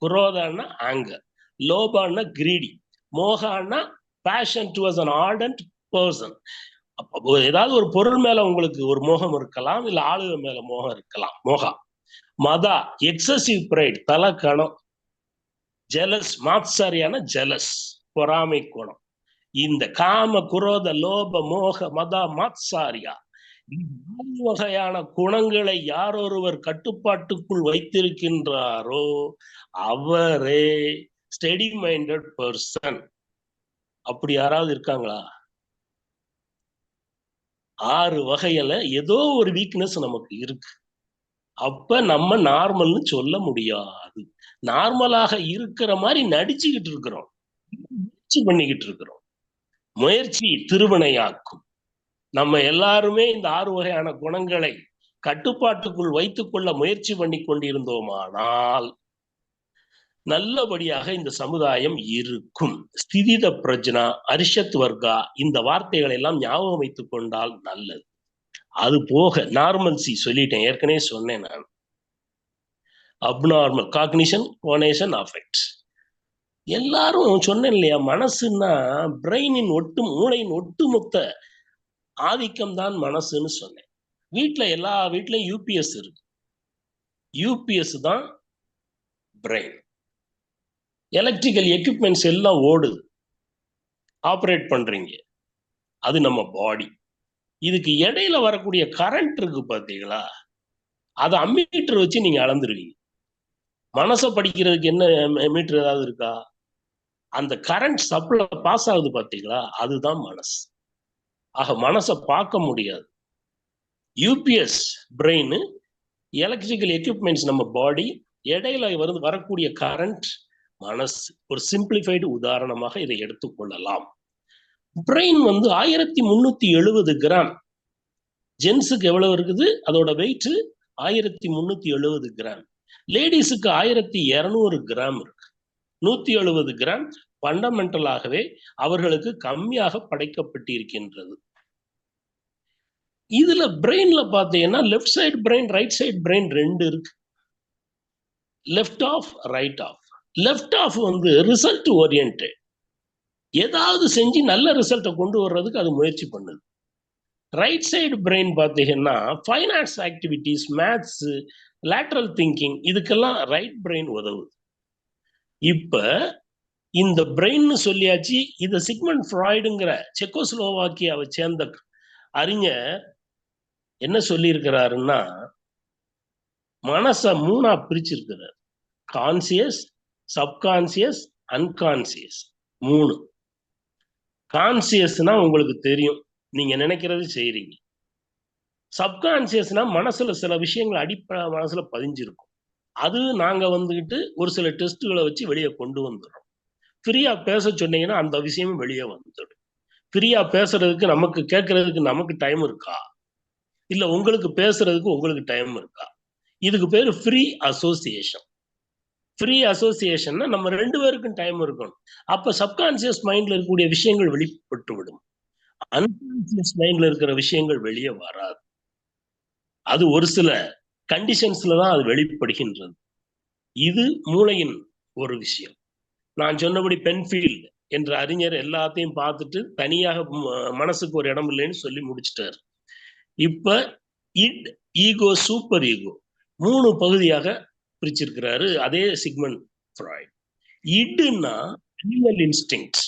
குரோதான்னா ஆங்கர், லோபான்னா கிரீடி, மோகான்னா passion towards an ardent person. ஏதாவது ஒரு பொருள் மேல உங்களுக்கு ஒரு மோகம் இருக்கலாம், இல்ல ஆளுக மேல மோகம் இருக்கலாம், மோகா. மதா எக்ஸசிவ் பிரைட், தலக்கணம். ஜெலஸ், மாத்சாரியான ஜெலஸ், பொறாமை குணம். இந்த காம, குரோத, லோப, மோக, மதா, மாத்சாரியா, 4 வகையான குணங்களை யாரொருவர் கட்டுப்பாட்டுக்குள் வைத்திருக்கின்றாரோ அவரே ஸ்டெடி மைண்டட் பர்சன். அப்படி யாராவது இருக்காங்களா? 6 வகையில ஏதோ ஒரு வீக்னஸ் நமக்கு இருக்கு. அப்ப நம்ம நார்மல்னு சொல்ல முடியாது. நார்மலாக இருக்கிற மாதிரி நடிச்சுக்கிட்டு இருக்கிறோம், பண்ணிக்கிட்டு இருக்கிறோம். முயற்சி திருவினையாக்கும். நம்ம எல்லாருமே இந்த 6 வகையான குணங்களை கட்டுப்பாட்டுக்குள் வைத்துக் கொள்ள முயற்சி பண்ணி கொண்டிருந்தோமானால் நல்லபடியாக இந்த சமுதாயம் இருக்கும். ஸ்திதித பிரஜ்னா, அரிஷத் வர்க்கா, இந்த வார்த்தைகளை எல்லாம் ஞாபகம் வைத்துக் கொண்டால் நல்லது. அது போக நார்மல்சி சொல்லிட்டேன், ஏற்கனவே சொன்னேன் நான். அப்நார்மல் காக்னிஷன், கோனேஷன், அஃபெக்ட்ஸ் எல்லாரும் சொன்னேன் இல்லையா, மனசுன்னா பிரெயினின் மூளையின் ஒட்டுமொத்த ஆதிக்கம் தான் மனசுன்னு சொன்னேன். எல்லா வீட்லயும் யூபிஎஸ் இருக்கு. யூபிஎஸ் தான் பிரெயின். எலக்ட்ரிக்கல் எக்யூப்மெண்ட்ஸ் எல்லாம் ஓடுது, ஆப்ரேட் பண்றீங்க, அது நம்ம பாடி. இதுக்கு இடையில வரக்கூடிய கரண்ட் இருக்கு பாத்தீங்களா, அதை அம்மீட்டர் வச்சு நீங்க அளந்துருவீங்க. மனசை படிக்கிறதுக்கு என்ன மீட்டர் ஏதாவது இருக்கா? அந்த கரண்ட் சப்ளை பாஸ் ஆகுது பாத்தீங்களா, அதுதான் மனசு. ஆக மனசை பார்க்க முடியாது. யூபிஎஸ் பிரெயின், எலக்ட்ரிக்கல் எக்யூப்மெண்ட்ஸ் நம்ம பாடி, இடையில வரக்கூடிய கரண்ட் மனசு. ஒரு சிம்பிளிஃபைடு உதாரணமாக இதை எடுத்துக்கொள்ளலாம். Brain 1370 gram. ஜென்ஸுக்கு எவ்வளவு இருக்குது? அதோட வெயிட் 1370 கிராம். லேடிஸுக்கு 1200 கிராம் இருக்கு. 170 கிராம் ஃபண்டமெண்டலாகவே அவர்களுக்கு கம்மியாக படைக்கப்பட்டிருக்கின்றது. இதுல பிரெயின்ல பாத்தீங்கன்னா left side brain, right side brain 2 இருக்கு. Left half, right half. Left half result oriented, ஏதாவது செஞ்சு நல்ல ரிசல்ட்டை கொண்டு வர்றதுக்கு அது முயற்சி பண்ணுது. ரைட் சைடு பிரெயின் பார்த்தீங்கன்னா finance activities, maths, lateral thinking, இதுக்கெல்லாம் ரைட் பிரெயின் உதவுது. இப்ப இந்த பிரெயின் சொல்லியாச்சு. இத சிக்மண்ட் ஃப்ராய்டுங்கிற செக்கோஸ்லோவாக்கியாவை சேர்ந்த அறிஞர் என்ன சொல்லியிருக்கிறாருன்னா, மனசை 3ஆ பிரிச்சிருக்கிறார். Conscious, subconscious, unconscious. 3. கான்சியஸ்னா உங்களுக்கு தெரியும், நீங்க நினைக்கிறது செய்றீங்க. சப்கான்சியஸ்னா மனசுல சில விஷயங்கள் அடிப்படை மனசுல பதிஞ்சிருக்கும். அது நாங்க ஒரு சில டெஸ்ட்டுகளை வச்சு வெளியே கொண்டு வந்துடுறோம். ஃப்ரீயா பேச சொன்னீங்கன்னா அந்த விஷயமும் வெளியே வந்துடும். ஃப்ரீயா பேசுறதுக்கு, நமக்கு கேட்கறதுக்கு நமக்கு டைம் இருக்கா, இல்ல உங்களுக்கு பேசுறதுக்கு உங்களுக்கு டைம் இருக்கா? இதுக்கு பேரு ஃப்ரீ அசோசியேஷன். ஃப்ரீ அசோசியேஷன்னா நம்ம 2 பேருக்கும் டைம் இருக்கணும். அப்ப சப்கான்சியஸ் மைண்ட்ல இருக்கக்கூடிய விஷயங்கள் வெளிப்பட்டு விடும். அன்கான்சியஸ் மைண்ட்ல இருக்கிற விஷயங்கள் வெளியே வராது. அது ஒரு சில கண்டிஷன்ஸ்ல தான் அது வெளிப்படுகின்றது. இது மூளையின் ஒரு விஷயம். நான் சொன்னபடி பென்ஃபீல்ட் என்ற அறிஞர் எல்லாத்தையும் பார்த்துட்டு தனியாக மனசுக்கு ஒரு இடம் இல்லைன்னு சொல்லி முடிச்சிட்டாரு. இப்ப இட், ஈகோ, சூப்பர் ஈகோ 3 பகுதியாக பிரிச்சிருக்கிறாரு அதே சிக்மண்ட் ஃப்ராய்ட். இட்னா அனிமல் இன்ஸ்டிங்க்ட்ஸ்,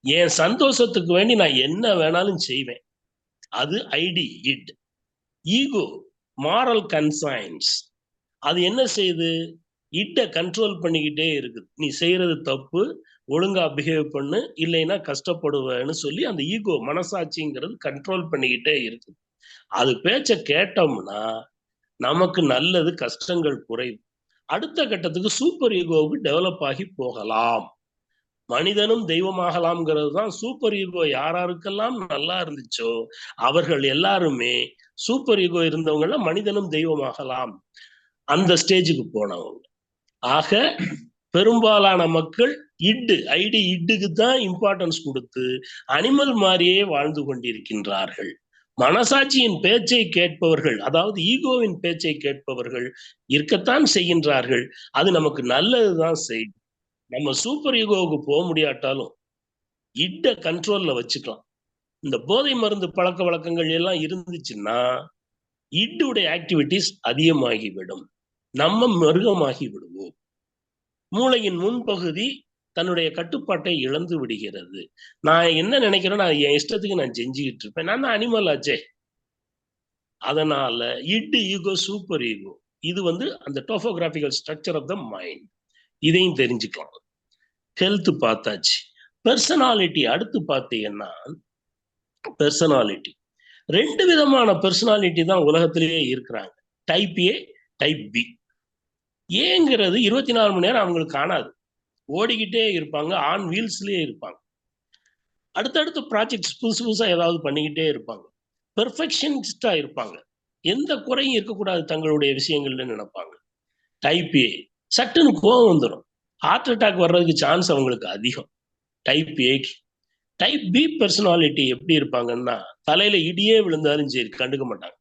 என் சந்தோஷத்துக்கு வேண்டி நான் என்ன வேணாலும் செய்வேன், அது id it. Ego moral conscience, அது என்ன செய்யுது? இட்ட கண்ட்ரோல் பண்ணிக்கிட்டே இருக்குது. நீ செய்யறது தப்பு, ஒழுங்கா பிஹேவ் பண்ணு, இல்லைன்னா கஷ்டப்படுவேன்னு சொல்லி அந்த ஈகோ மனசாட்சிங்கிறது கண்ட்ரோல் பண்ணிக்கிட்டே இருக்குது. அது பேச்ச கேட்டோம்னா நமக்கு நல்லது, கஷ்டங்கள் குறைவு. அடுத்த கட்டத்துக்கு சூப்பர் ஈகோவுக்கு டெவலப் ஆகி போகலாம். மனிதனும் தெய்வமாகலாம்ங்கிறது தான் சூப்பர் ஈகோ. யாராருக்கெல்லாம் நல்லா இருந்துச்சோ அவர்கள் எல்லாருமே, சூப்பர் ஈகோ இருந்தவங்க மனிதனும் தெய்வமாகலாம் அந்த ஸ்டேஜுக்கு போனவங்க. ஆக பெரும்பாலான மக்கள் ஐடி இட்டுக்கு தான் இம்பார்ட்டன்ஸ் கொடுத்து அனிமல் மாதிரியே வாழ்ந்து கொண்டிருக்கின்றார்கள். மனசாட்சியின் பேச்சை கேட்பவர்கள், அதாவது ஈகோவின் பேச்சை கேட்பவர்கள் இருக்கத்தான் செய்கின்றார்கள். அது நமக்கு நல்லதுதான் செய்யும். நம்ம சூப்பர் ஈகோவுக்கு போக முடியாட்டாலும் இட்ட கண்ட்ரோல்ல வச்சுக்கலாம். இந்த போதை மருந்து பழக்க வழக்கங்கள் எல்லாம் இருந்துச்சுன்னா இட்டுடைய ஆக்டிவிட்டிஸ் அதிகமாகிவிடும், நம்ம மிருகமாகி விடுவோம். மூளையின் முன்பகுதி தன்னுடைய கட்டுப்பாட்டை இழந்து விடுகிறது. நான் என்ன நினைக்கிறேன், நான் என் இஷ்டத்துக்கு நான் செஞ்சுக்கிட்டு இருப்பேன், நான் அனிமல் ஆச்சே. அதனால இட், ஈகோ, சூப்பர் ஈகோ, இது அந்த topographical structure of the mind. இதையும் தெரிஞ்சுக்கலாம். ஹெல்த் பார்த்தாச்சு. பெர்சனாலிட்டி அடுத்து பார்த்தீங்கன்னா, பெர்சனாலிட்டி 2 விதமான பெர்சனாலிட்டி தான் உலகத்திலேயே இருக்கிறாங்க. Type A, type B. ஏங்கிறது 24 மணி நேரம் அவங்களுக்கு காணாது, ஓடிக்கிட்டே இருப்பாங்க, ஆன் வீல்ஸ்லயே இருப்பாங்க. அடுத்தடுத்த ப்ராஜெக்ட்ஸ் புதுசு புதுசா ஏதாவது பண்ணிக்கிட்டே இருப்பாங்க. பெர்ஃபெக்ஷனிஸ்டா இருப்பாங்க. எந்த குறையும் இருக்கக்கூடாது தங்களுடைய விஷயங்கள்னு நினைப்பாங்க. டைப் ஏ சட்டுன்னு கோவம் வந்துடும். ஹார்ட் அட்டாக் வர்றதுக்கு சான்ஸ் அவங்களுக்கு அதிகம் டைப் ஏக்கு. டைப் பி பர்சனாலிட்டி எப்படி இருப்பாங்கன்னா, தலையில இடியே விழுந்தாலும் சரி கண்டுக்க மாட்டாங்க.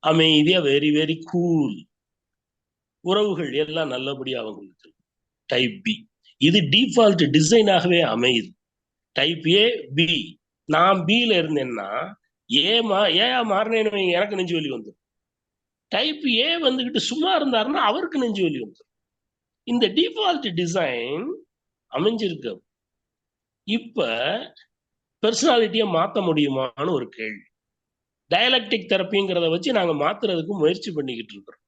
அமைதியா வெரி வெரி கூல். உறவுகள் எல்லாம் நல்லபடியா அவங்களுக்கு. டைப் பி இது டிஃபால்ட் டிசைனாகவே அமையுது. Type A B. நான் பில இருந்தேன்னா ஏயா மாறினேன்னு எனக்கு நெஞ்சு வலி வந்துடும். டைப் ஏ வந்துகிட்டு சும்மா இருந்தாருன்னா அவருக்கு நெஞ்சு வலி வந்துடும். இந்த டிஃபால்ட் டிசைன் அமைஞ்சிருக்கு. இப்ப பெர்சனாலிட்டியை மாத்த முடியுமான்னு ஒரு கேள்வி. டயலக்டிக் தெரப்பிங்கிறத வச்சு நாங்க மாத்துறதுக்கு முயற்சி பண்ணிக்கிட்டு இருக்கிறோம்.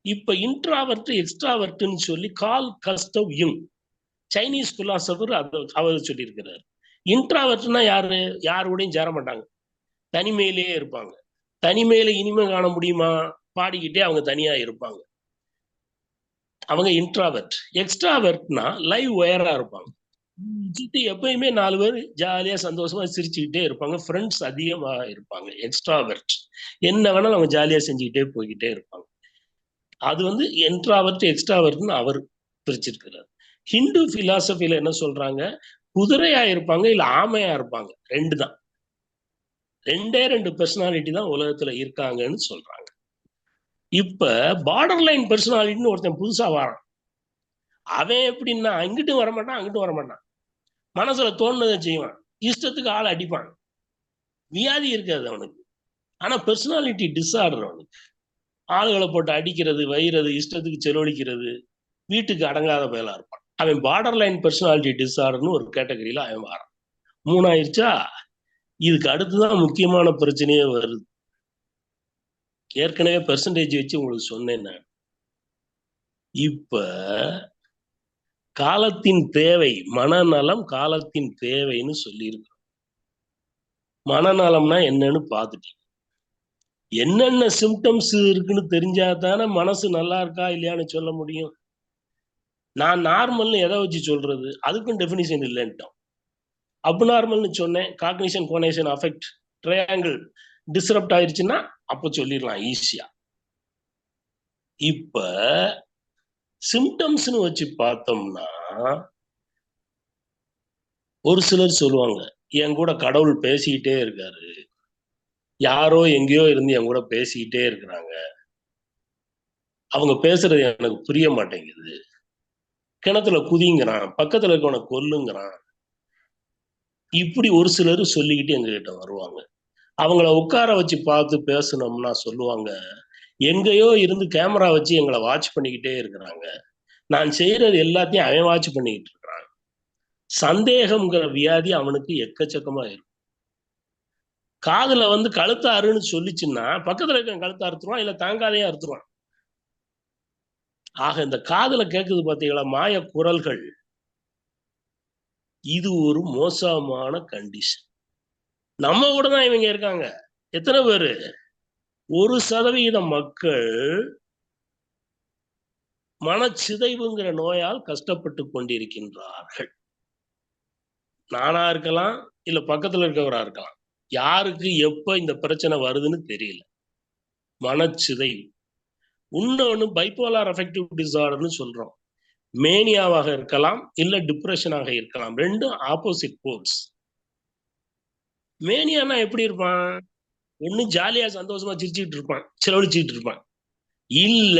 இப்ப இன்ட்ராவர்ட் எக்ஸ்ட்ராவர்ட்னு சொல்லி கால் கஸ்டவ் யுங் சைனீஸ் பிலாசபர் அவர் சொல்லியிருக்கிறார். இன்ட்ராவர்ட்னா யாரு? யாரோடையும் சேர மாட்டாங்க, தனிமையிலேயே இருப்பாங்க. தனிமையில இனிமை காண முடியுமா? பாடிக்கிட்டே அவங்க தனியா இருப்பாங்க. அவங்க இன்ட்ராவர்ட். எக்ஸ்ட்ராவர்ட்னா லைவ் ஒயரா இருப்பாங்க. சுத்தி எப்பயுமே 4 பேர் ஜாலியா சந்தோஷமா சிரிச்சுக்கிட்டே இருப்பாங்க. ஃப்ரெண்ட்ஸ் அதிகமா இருப்பாங்க. எக்ஸ்ட்ராவர்ட் என்ன வேணாலும் அவங்க ஜாலியா செஞ்சுக்கிட்டே போய்கிட்டே இருப்பாங்க. அது வந்து இன்ட்ராவர்ட் எக்ஸ்ட்ராவர்ட்னு அவர் பிரிச்சிருக்கிறார். ஹிந்து பிலாசபில என்ன சொல்றாங்க? குதிரையா இருப்பாங்க இல்ல ஆமையா இருப்பாங்க. 2 தான். 2 பர்சனாலிட்டி தான் உலகத்துல இருக்காங்கன்னு சொல்றாங்க. இப்ப பார்டர் லைன் பர்சனாலிட்டின்னு ஒருத்தன் புதுசா வரான். அவன் எப்படின்னா இங்கிட்டும் வரமாட்டான் அங்கிட்டும் வரமாட்டான். மனசுல தோணுனதை செய்வான். இஷ்டத்துக்கு ஆள் அடிப்பான். வியாதி இருக்காது அவனுக்கு. ஆனா பர்சனாலிட்டி டிஸார்டர் அவனுக்கு. ஆளுகளை போட்டு அடிக்கிறது, வைகிறது, இஷ்டத்துக்கு செலவழிக்கிறது, வீட்டுக்கு அடங்காத பயலா இருப்பான். அவன் பார்டர் லைன் பர்சனாலிட்டி டிஸார்டர்னு ஒரு கேட்டகரியில அவன் வரான். 3 ஆயிடுச்சா? இதுக்கு அடுத்துதான் முக்கியமான பிரச்சனையே வருது. ஏற்கனவே பெர்சன்டேஜ் வச்சு உங்களுக்கு சொன்னேன் நான். இப்ப காலத்தின் தேவை, மனநலம் காலத்தின் தேவைன்னு சொல்லியிருக்கோம். மனநலம்னா என்னன்னு பார்த்துட்டீங்க. என்னென்ன சிம்டம்ஸ் இருக்குன்னு தெரிஞ்சாதானே மனசு நல்லா இருக்கா இல்லையான்னு சொல்ல முடியும். நான் நார்மல்னு எதை வச்சு சொல்றது? அதுக்கும் டெஃபினிஷன் இல்லைன்ட்டோம். அப்நார்மல்னு சொன்னேன். Cognition conation affect triangle disrupt ஆயிடுச்சுன்னா அப்ப சொல்லிடலாம் ஈஸியா. இப்ப சிம்டம்ஸ்னு வச்சு பார்த்தோம்னா ஒரு சிலர் சொல்லுவாங்க, என் கூட கடவுள் பேசிக்கிட்டே இருக்காரு, யாரோ எங்கேயோ இருந்து என் கூட பேசிக்கிட்டே இருக்கிறாங்க, அவங்க பேசுறது எனக்கு புரிய மாட்டேங்குது, கிணத்துல குதிங்கிறான், பக்கத்துல இருக்கவனை கொல்லுங்கிறான். இப்படி ஒரு சிலர் சொல்லிக்கிட்டு எங்ககிட்ட வருவாங்க. அவங்கள உட்கார வச்சு பார்த்து பேசணும்னா சொல்லுவாங்க, எங்கேயோ இருந்து கேமரா வச்சு எங்களை வாட்ச் பண்ணிக்கிட்டே இருக்கிறாங்க, நான் செய்யறது எல்லாத்தையும் அவன் வாட்ச் பண்ணிக்கிட்டு இருக்கிறான். சந்தேகம்ங்கிற வியாதி அவனுக்கு எக்கச்சக்கமா இருக்கும். காதுல வந்து கழுத்த அறுன்னு சொல்லிச்சுன்னா பக்கத்துல இருக்க கழுத்த அறுத்துருவான், இல்ல தாங்காதையா அறுத்துருவான். ஆக இந்த காதுல கேட்குது பாத்தீங்களா மாய குரல்கள், இது ஒரு மோசமான கண்டிஷன். நம்ம கூட தான் இவங்க இருக்காங்க. எத்தனை பேரு? 1% மக்கள் மனச்சிதைவுங்கிற நோயால் கஷ்டப்பட்டு கொண்டிருக்கின்றார்கள். நானா இருக்கலாம், இல்ல பக்கத்துல இருக்கவரா இருக்கலாம். யாருக்கு எப்ப இந்த பிரச்சனை வருதுன்னு தெரியல. மனச்சிதைவு. இன்னொன்னு பைப்போலார் அஃபெக்டிவ் டிசார்டர்னு சொல்றோம். மேனியாவாக இருக்கலாம், இல்ல டிப்ரெஷனாக இருக்கலாம். 2 ஆப்போசிட் போல்ஸ். மேனியானா எப்படி இருப்பான்? ஒண்ணு ஜாலியா சந்தோஷமா சிரிச்சுட்டு இருப்பான், செலவழிச்சுட்டு இருப்பான், இல்ல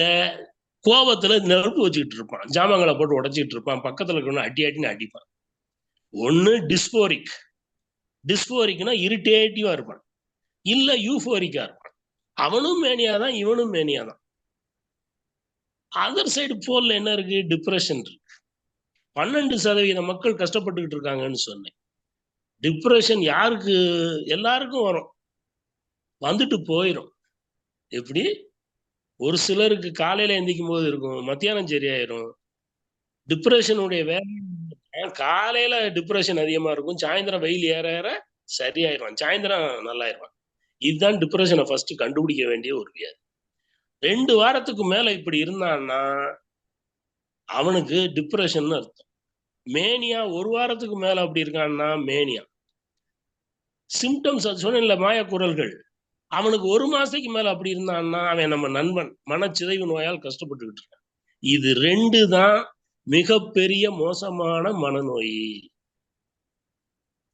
கோபத்துல நெருப்பு வச்சுக்கிட்டு இருப்பான், ஜாமங்களை போட்டு உடைச்சிட்டு இருப்பான், பக்கத்துல இருக்கணும் அடி அடின்னு அடிப்பான். ஒண்ணு டிஸ்போரிக். டிஸ்போரிக்னா இரிட்டேட்டிவா இருப்பான், இல்ல யூஃபோரிக்கா இருப்பான். அவனும் மேனியா தான், இவனும் மேனியா தான். அதர் சைடு போல்ல என்ன இருக்கு? டிப்ரெஷன் இருக்கு. 12% மக்கள் கஷ்டப்பட்டுக்கிட்டு இருக்காங்கன்னு சொன்னேன். டிப்ரெஷன் யாருக்கு? எல்லாருக்கும் வரும், வந்துட்டு போயிடும். எப்படி? ஒரு சிலருக்கு காலையில எந்திக்கும் போது இருக்கும், மத்தியானம் சரியாயிரும். டிப்ரெஷனுடைய வேலை காலையில டிப்ரெஷன் அதிகமா இருக்கும், சாயந்தரம் வெயில் ஏற ஏற சரியாயிரும், சாயந்தரம் நல்லாயிருவான். இதுதான் டிப்ரெஷனை ஃபர்ஸ்ட் கண்டுபிடிக்க வேண்டிய ஒரு வியாதி. 2 வாரத்துக்கு மேல இப்படி இருந்தான்னா அவனுக்கு டிப்ரெஷன் அர்த்தம். மேனியா ஒரு வாரத்துக்கு மேல அப்படி இருக்கான்னா மேனியா. சிம்டம்ஸ் சொன்ன மாயக்குரல்கள். அவனுக்கு ஒரு மாசத்துக்கு மேல அப்படி இருந்தான்னா அவன் நம்ம நண்பன், மனச்சிதைவு நோயால் கஷ்டப்பட்டுக்கிட்டு இருக்கான். இது 2 தான் மிகப்பெரிய மோசமான மனநோய்.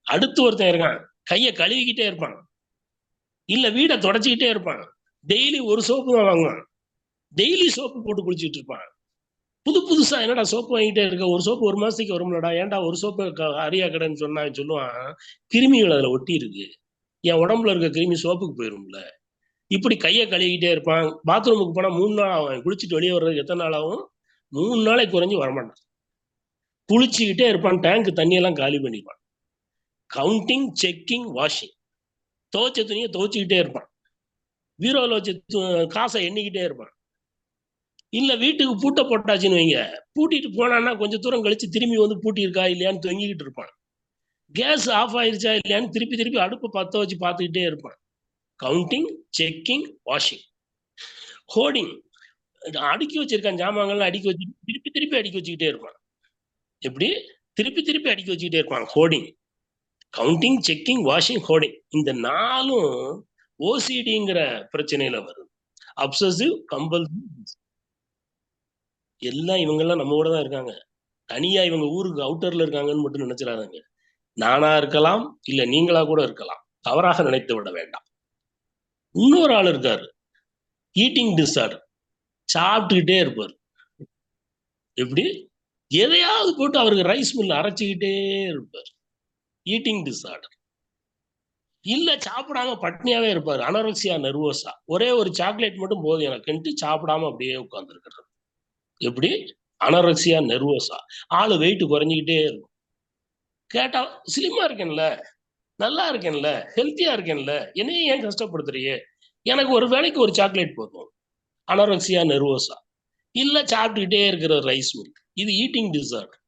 அடுத்து ஒருத்தன் இருக்கான், கையை கழுவிக்கிட்டே இருப்பான், இல்ல வீடை தொடச்சிக்கிட்டே இருப்பான், டெய்லி ஒரு சோப்பு தான் வாங்குவான், டெய்லி சோப்பு போட்டு குளிச்சுட்டு இருப்பான். புதுசா என்னடா சோப்பு வாங்கிட்டே இருக்க, ஒரு சோப்பு ஒரு மாசத்துக்கு வரும்லடா, ஏன்டா ஒரு சோப்பு அரியா கடைன்னு சொன்னா சொல்லுவான், கிருமிகள் அதுல ஒட்டி இருக்கு, என் உடம்புல இருக்க கிருமி சோப்புக்கு போயிரும்ல. இப்படி கையை கழுவிக்கிட்டே இருப்பான். பாத்ரூமுக்கு போனா 3 நாள் ஆகும், குளிச்சுட்டு வெளியே வர்றதுக்கு எத்தனை நாள் ஆகும்? 3 நாளைக்கு குறைஞ்சி வரமாட்டான். குளிச்சுக்கிட்டே இருப்பான், டேங்க் தண்ணியெல்லாம் காலி பண்ணிப்பான். Counting, checking, washing. துவைச்ச துணியை துவைச்சிக்கிட்டே இருப்பான், பீரோவில் வச்சு காசை எண்ணிக்கிட்டே இருப்பான். இல்ல வீட்டுக்கு பூட்டை போட்டாச்சுன்னு வைங்க, பூட்டிட்டு போனான்னா கொஞ்சம் தூரம் கழிச்சு திரும்பி வந்து பூட்டி இருக்கா இல்லையான்னு தொங்கிக்கிட்டு இருப்பான். கேஸ் ஆஃப் ஆயிருச்சா இல்லையான்னு திருப்பி அடுப்பை பத்த வச்சு பார்த்துக்கிட்டே இருப்பான். Counting, checking, washing. ஹோர்டிங், அடுக்கி வச்சிருக்கான் ஜாமான்கள், அடுக்கி வச்சு திருப்பி அடுக்கி வச்சுக்கிட்டே இருப்பான். எப்படி? திருப்பி அடுக்கி வச்சுக்கிட்டே இருப்பான். Hoarding, counting, checking, washing, hoarding. இந்த 4ம் ஓசிடிங்கிற பிரச்சனையில வருது. Obsessive compulsive. எல்லாம் இவங்கெல்லாம் நம்ம கூட தான் இருக்காங்க. தனியா இவங்க ஊருக்கு அவுட்டர்ல இருக்காங்கன்னு மட்டும் நினைச்சிடாதீங்க. நானா இருக்கலாம், இல்ல நீங்களா கூட இருக்கலாம். தவறாக நினைத்து விட வேண்டாம். இன்னொரு ஆள் இருக்காரு, ஈட்டிங் டிஸார்டர். சாப்பிட்டுக்கிட்டே இருப்பார். எப்படி? எதையாவது போட்டு அவருக்கு ரைஸ் மில் அரைச்சுக்கிட்டே இருப்பார். Eating disorder. இல்ல சாப்பிடாம பட்னியாவே இருப்பாரு, அனோரெக்சியா நெர்வோசா. ஒரே ஒரு சாக்லேட் மட்டும் போதும் எனக்குன்ட்டு சாப்பிடாம அப்படியே உட்கார்ந்து இருக்கிறது. எப்படி? Anorexia nervosa. ஆளு வெயிட் குறைஞ்சிக்கிட்டே இருக்கும். கேட்டா ஸ்லிம்மா இருக்கேன்ல, நல்லா இருக்கேன்ல, ஹெல்த்தியா இருக்கேன்ல, என்னையும் ஏன் கஷ்டப்படுத்துறியே, எனக்கு ஒரு வேளைக்கு ஒரு சாக்லேட் போதும். Anorexia nervosa. இல்ல சாப்பிட்டுக்கிட்டே இருக்கிற ரைஸ் மில். இது ஈட்டிங் டிஸார்டர்.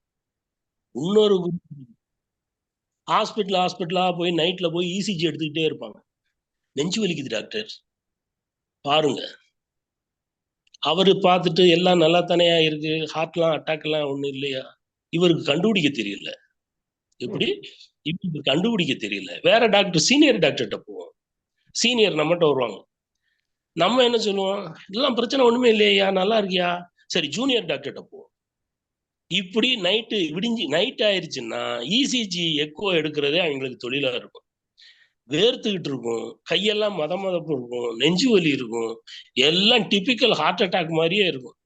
இன்னொரு ஹாஸ்பிட்டலா போய் நைட்ல போய் இசிஜி எடுத்துக்கிட்டே இருப்பாங்க. நெஞ்சு வலிக்குது டாக்டர் பாருங்க. அவரு பார்த்துட்டு எல்லாம் நல்லா தானையா இருக்கு, ஹார்ட்லாம் அட்டாக் எல்லாம் ஒண்ணும் இல்லையா, இவருக்கு கண்டுபிடிக்க தெரியல. எப்படி? இவருக்கு கண்டுபிடிக்க தெரியல. வேற டாக்டர், சீனியர் டாக்டர்கிட்ட போவோம். சீனியர் நம்மகிட்ட வருவாங்க. நம்ம என்ன சொல்லுவோம், இதெல்லாம் பிரச்சனை ஒண்ணுமே இல்லையா, நல்லா இருக்கியா, சரி ஜூனியர் டாக்டர்கிட்ட போவோம். இப்படி நைட் ஆயிடுச்சுன்னா இசிஜி எக்கோ எடுக்கிறதே அவங்களுக்கு தொழிலா இருக்கும். வேர்த்துக்கிட்டு இருக்கும், கையெல்லாம் மதமதப்பு இருக்கும், நெஞ்சு வலி இருக்கும், எல்லாம் டிபிக்கல் ஹார்ட் அட்டாக் மாதிரியே இருக்கும்.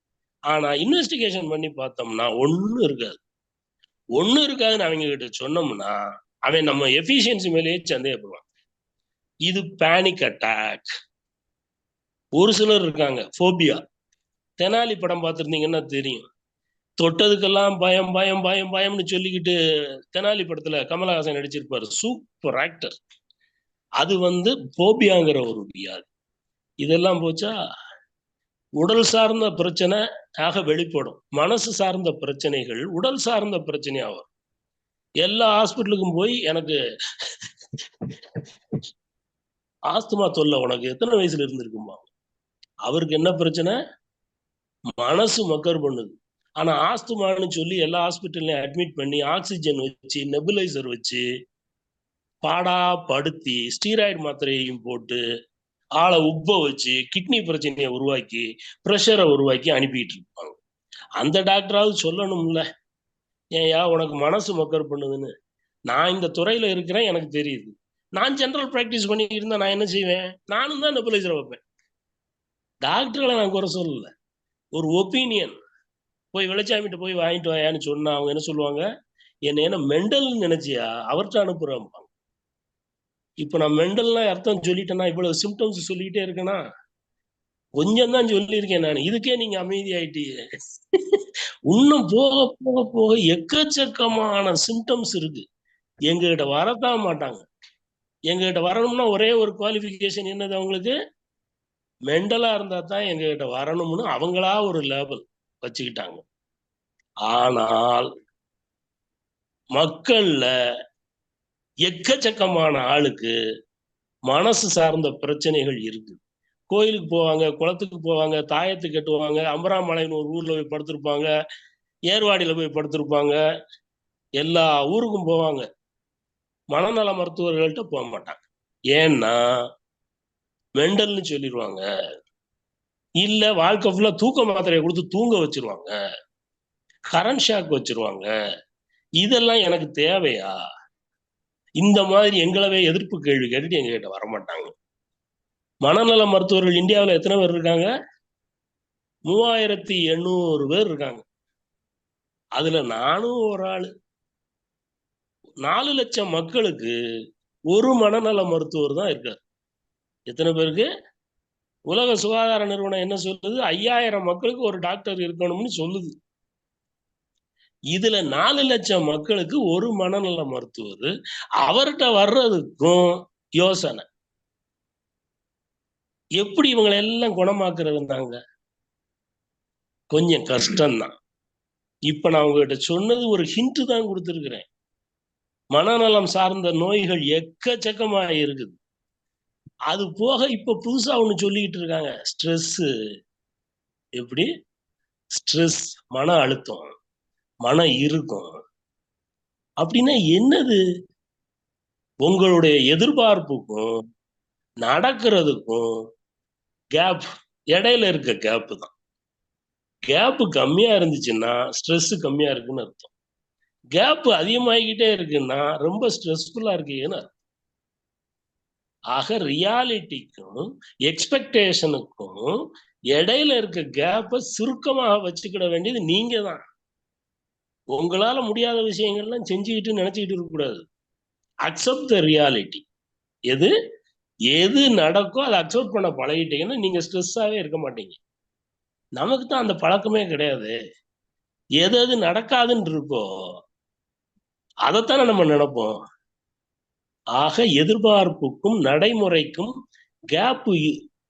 ஆனா இன்வெஸ்டிகேஷன் பண்ணி பார்த்தோம்னா ஒண்ணும் இருக்காதுன்னு அவங்க கிட்ட சொன்னோம்னா அவன் நம்ம எஃபிஷியன்சி மேலேயே சந்தேகப்படுவான். இது பேனிக் அட்டாக். ஒரு சிலர் இருக்காங்க ஃபோபியா. தெனாலி படம் பார்த்துருந்தீங்கன்னா தெரியும். தொட்டதுக்கெல்லாம் பயம் பயம் பயம் பயம்னு சொல்லிக்கிட்டு தெனாலி படத்துல கமலஹாசன் நடிச்சிருப்பாரு, சூப்பர் ஆக்டர். அது போபியாங்கிற ஒரு வியாதி. இதெல்லாம் போச்சா உடல் சார்ந்த பிரச்சனை ஆக வெளிப்படும். மனசு சார்ந்த பிரச்சனைகள் உடல் சார்ந்த பிரச்சனையா வரும். எல்லா ஹாஸ்பிட்டலுக்கும் போய் எனக்கு ஆஸ்துமா தொல்லை, உனக்கு எத்தனை வயசுல இருந்திருக்குமா, அவருக்கு என்ன பிரச்சனை, மனசு மக்கர் பண்ணுது. ஆனா ஆஸ்துமான்னு சொல்லி எல்லா ஹாஸ்பிட்டல்லையும் அட்மிட் பண்ணி ஆக்சிஜன் வச்சு நெபுலைசர் வச்சு பாடா படுத்தி ஸ்டீராய்டு மாத்திரையையும் போட்டு ஆளை உப்ப வச்சு கிட்னி பிரச்சனையை உருவாக்கி பிரஷரை உருவாக்கி அனுப்பிட்டு இருப்பாங்க. அந்த டாக்டராவது சொல்லணும்ல, ஏன்யா உனக்கு மனசு மக்கர் பண்ணுதுன்னு. நான் இந்த துறையில இருக்கிறேன், எனக்கு தெரியுது. நான் ஜெனரல் பிராக்டிஸ் பண்ணிட்டு இருந்தா நான் என்ன செய்வேன், நானும் தான் நெபுலைசரை வைப்பேன். டாக்டர்களை நான் குறை சொல்லல, ஒரு ஒப்பீனியன். போய் வெளிச்சாமிட்டு போய் வாங்கிட்டு வாயான்னு சொன்னா அவங்க என்ன சொல்லுவாங்க, என்ன மெண்டல்னு நினைச்சியா, அவர்கிட்ட அனுப்புறேன். இப்ப நான் மெண்டல்லாம் அர்த்தம் சொல்லிட்டேன்னா, இவ்வளவு சிம்டம்ஸ் சொல்லிக்கிட்டே இருக்கேன்னா, கொஞ்சம் தான் சொல்லியிருக்கேன் நான், இதுக்கே நீங்க அமைதியாயிட்டீங்க. இன்னும் போக போக போக எக்கச்சக்கமான சிம்டம்ஸ் இருக்கு. எங்ககிட்ட வரத்தான் மாட்டாங்க. எங்ககிட்ட வரணும்னா ஒரே ஒரு குவாலிஃபிகேஷன் என்னது, அவங்களுக்கு மெண்டலா இருந்தா தான் எங்ககிட்ட வரணும்னு அவங்களா ஒரு லேபிள் வச்சுக்கிட்டாங்க. ஆனால் மக்கள்ல எக்கச்சக்கமான ஆளுக்கு மனசு சார்ந்த பிரச்சனைகள் இருக்கு. கோயிலுக்கு போவாங்க, குளத்துக்கு போவாங்க, தாயத்து கட்டுவாங்க, அம்பராமலைன்னு ஒரு ஊர்ல போய் படுத்திருப்பாங்க, ஏர்வாடியில போய் படுத்திருப்பாங்க, எல்லா ஊருக்கும் போவாங்க, மனநல மருத்துவர்கள்ட்ட போக மாட்டாங்க. ஏன்னா மெண்டல்னு சொல்லிடுவாங்க, இல்ல வாழ்க்கை ஃபுல்லா தூக்க மாத்திரையை கொடுத்து தூங்க வச்சிருவாங்க, கரண்ட் ஷாக் வச்சிருவாங்க. இதெல்லாம் எனக்கு தேவையா? இந்த மாதிரி எங்களவே எதிர்ப்பு கேள்வி கேட்டுட்டு எங்க கிட்ட வரமாட்டாங்க. மனநல மருத்துவர்கள் இந்தியாவில் எத்தனை பேர் இருக்காங்க? 3800 பேர் இருக்காங்க. அதுல நானும் ஒரு ஆளு. 4 லட்சம் மக்களுக்கு ஒரு மனநல மருத்துவர் தான் இருக்காரு. எத்தனை பேருக்கு? உலக சுகாதார நிறுவனம் என்ன சொல்லுது? 5000 மக்களுக்கு ஒரு டாக்டர் இருக்கணும்னு சொல்லுது. இதுல 4 லட்சம் மக்களுக்கு ஒரு மனநல மருத்துவர். அவர்கிட்ட வர்றதுக்கும் யோசனை, எப்படி இவங்களை எல்லாம் குணமாக்குறதுனாங்க? கொஞ்சம் கஷ்டம்தான். இப்ப நான் உங்ககிட்ட சொன்னது ஒரு ஹிண்ட் தான் கொடுத்துருக்கிறேன். மனநலம் சார்ந்த நோய்கள் எக்கச்சக்கமா இருக்குது. அது போக இப்ப புதுசா ஒண்ணு சொல்லிக்கிட்டு இருக்காங்க, ஸ்ட்ரெஸ். எப்படி? ஸ்ட்ரெஸ், மன அழுத்தம், மன இறுக்கம் அப்படின்னா என்னது? உங்களுடைய எதிர்பார்ப்புக்கும் நடக்கிறதுக்கும் கேப், இடையில இருக்க கேப் தான். கேப் கம்மியா இருந்துச்சுன்னா ஸ்ட்ரெஸ் கம்மியா இருக்குன்னு அர்த்தம். கேப் அதிகமாகிக்கிட்டே இருக்குன்னா ரொம்ப ஸ்ட்ரெஸ்ஃபுல்லா இருக்கீங்கன்னு அர்த்தம். ஆக ரியாலிட்டிக்கும் எக்ஸ்பெக்டேஷனுக்கும் இடையில இருக்க கேப்பை சுருக்கமாக வச்சுக்கிட வேண்டியது நீங்க தான். உங்களால முடியாத விஷயங்கள்லாம் செஞ்சுக்கிட்டு நினைச்சுக்கிட்டு இருக்கக்கூடாது. Accept the reality. எது எது நடக்கோ அதை அக்செப்ட் பண்ண பழகிட்டீங்கன்னா நீங்க ஸ்ட்ரெஸ்ஸாவே இருக்க மாட்டீங்க. நமக்கு தான் அந்த பழக்கமே கிடையாது. எது எது நடக்காதுன்னு இருக்கோ அதைத்தானே நம்ம நினைப்போம். ஆக எதிர்பார்ப்புக்கும் நடைமுறைக்கும் கேப்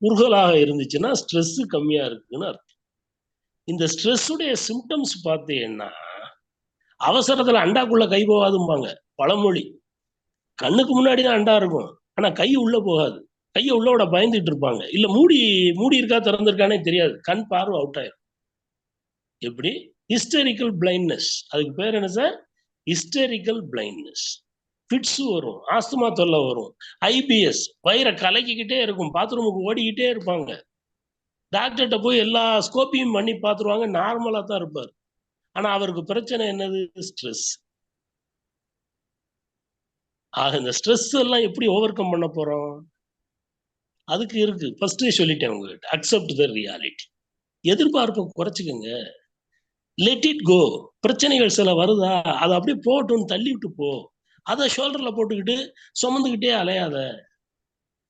குறுகலாக இருந்துச்சுன்னா ஸ்ட்ரெஸ் கம்மியா இருக்குன்னு அர்த்தம். இந்த ஸ்ட்ரெஸ்ஸுடைய சிம்டம்ஸ் பார்த்தீங்கன்னா, அவசரத்துல அண்டாக்குள்ள கை போகாதும்பாங்க பழமொழி. கண்ணுக்கு முன்னாடி தான் அண்டா இருக்கும், ஆனா கை உள்ள போகாது. கையை உள்ள விட பயந்துட்டு இருப்பாங்க. இல்ல மூடி மூடி இருக்கா திறந்திருக்கானே தெரியாது, கண் பார்வை அவுட் ஆயிரும். எப்படி? Historical blindness. அதுக்கு பேர் என்ன சார்? Historical blindness. ஃபிட்ஸ் வரும், ஆஸ்துமா தொல்லை வரும், ஐபிஎஸ், வயிறை கலக்கிக்கிட்டே இருக்கும், பாத்ரூமுக்கு ஓடிக்கிட்டே இருப்பாங்க. டாக்டர்கிட்ட போய் எல்லா ஸ்கோப்பியும் பண்ணி பார்த்துருவாங்க, நார்மலா தான் இருப்பார். ஆனா அவருக்கு பிரச்சனை என்னது? ஸ்ட்ரெஸ். ஆக இந்த ஸ்ட்ரெஸ் எல்லாம் எப்படி ஓவர் கம் பண்ண போறோம்? அதுக்கு இருக்கு, ஃபர்ஸ்டே சொல்லிட்டேன் உங்ககிட்ட, அக்செப்ட் த ரியாலிட்டி. எதிர்பார்ப்பை குறைச்சிக்கங்க, லெட் இட் கோ. பிரச்சனைகள் சில வருதா, அதை அப்படியே போட்டுன்னு தள்ளி விட்டு போ. அதை ஷோல்டர்ல போட்டுக்கிட்டு சுமந்துக்கிட்டே அலையாத.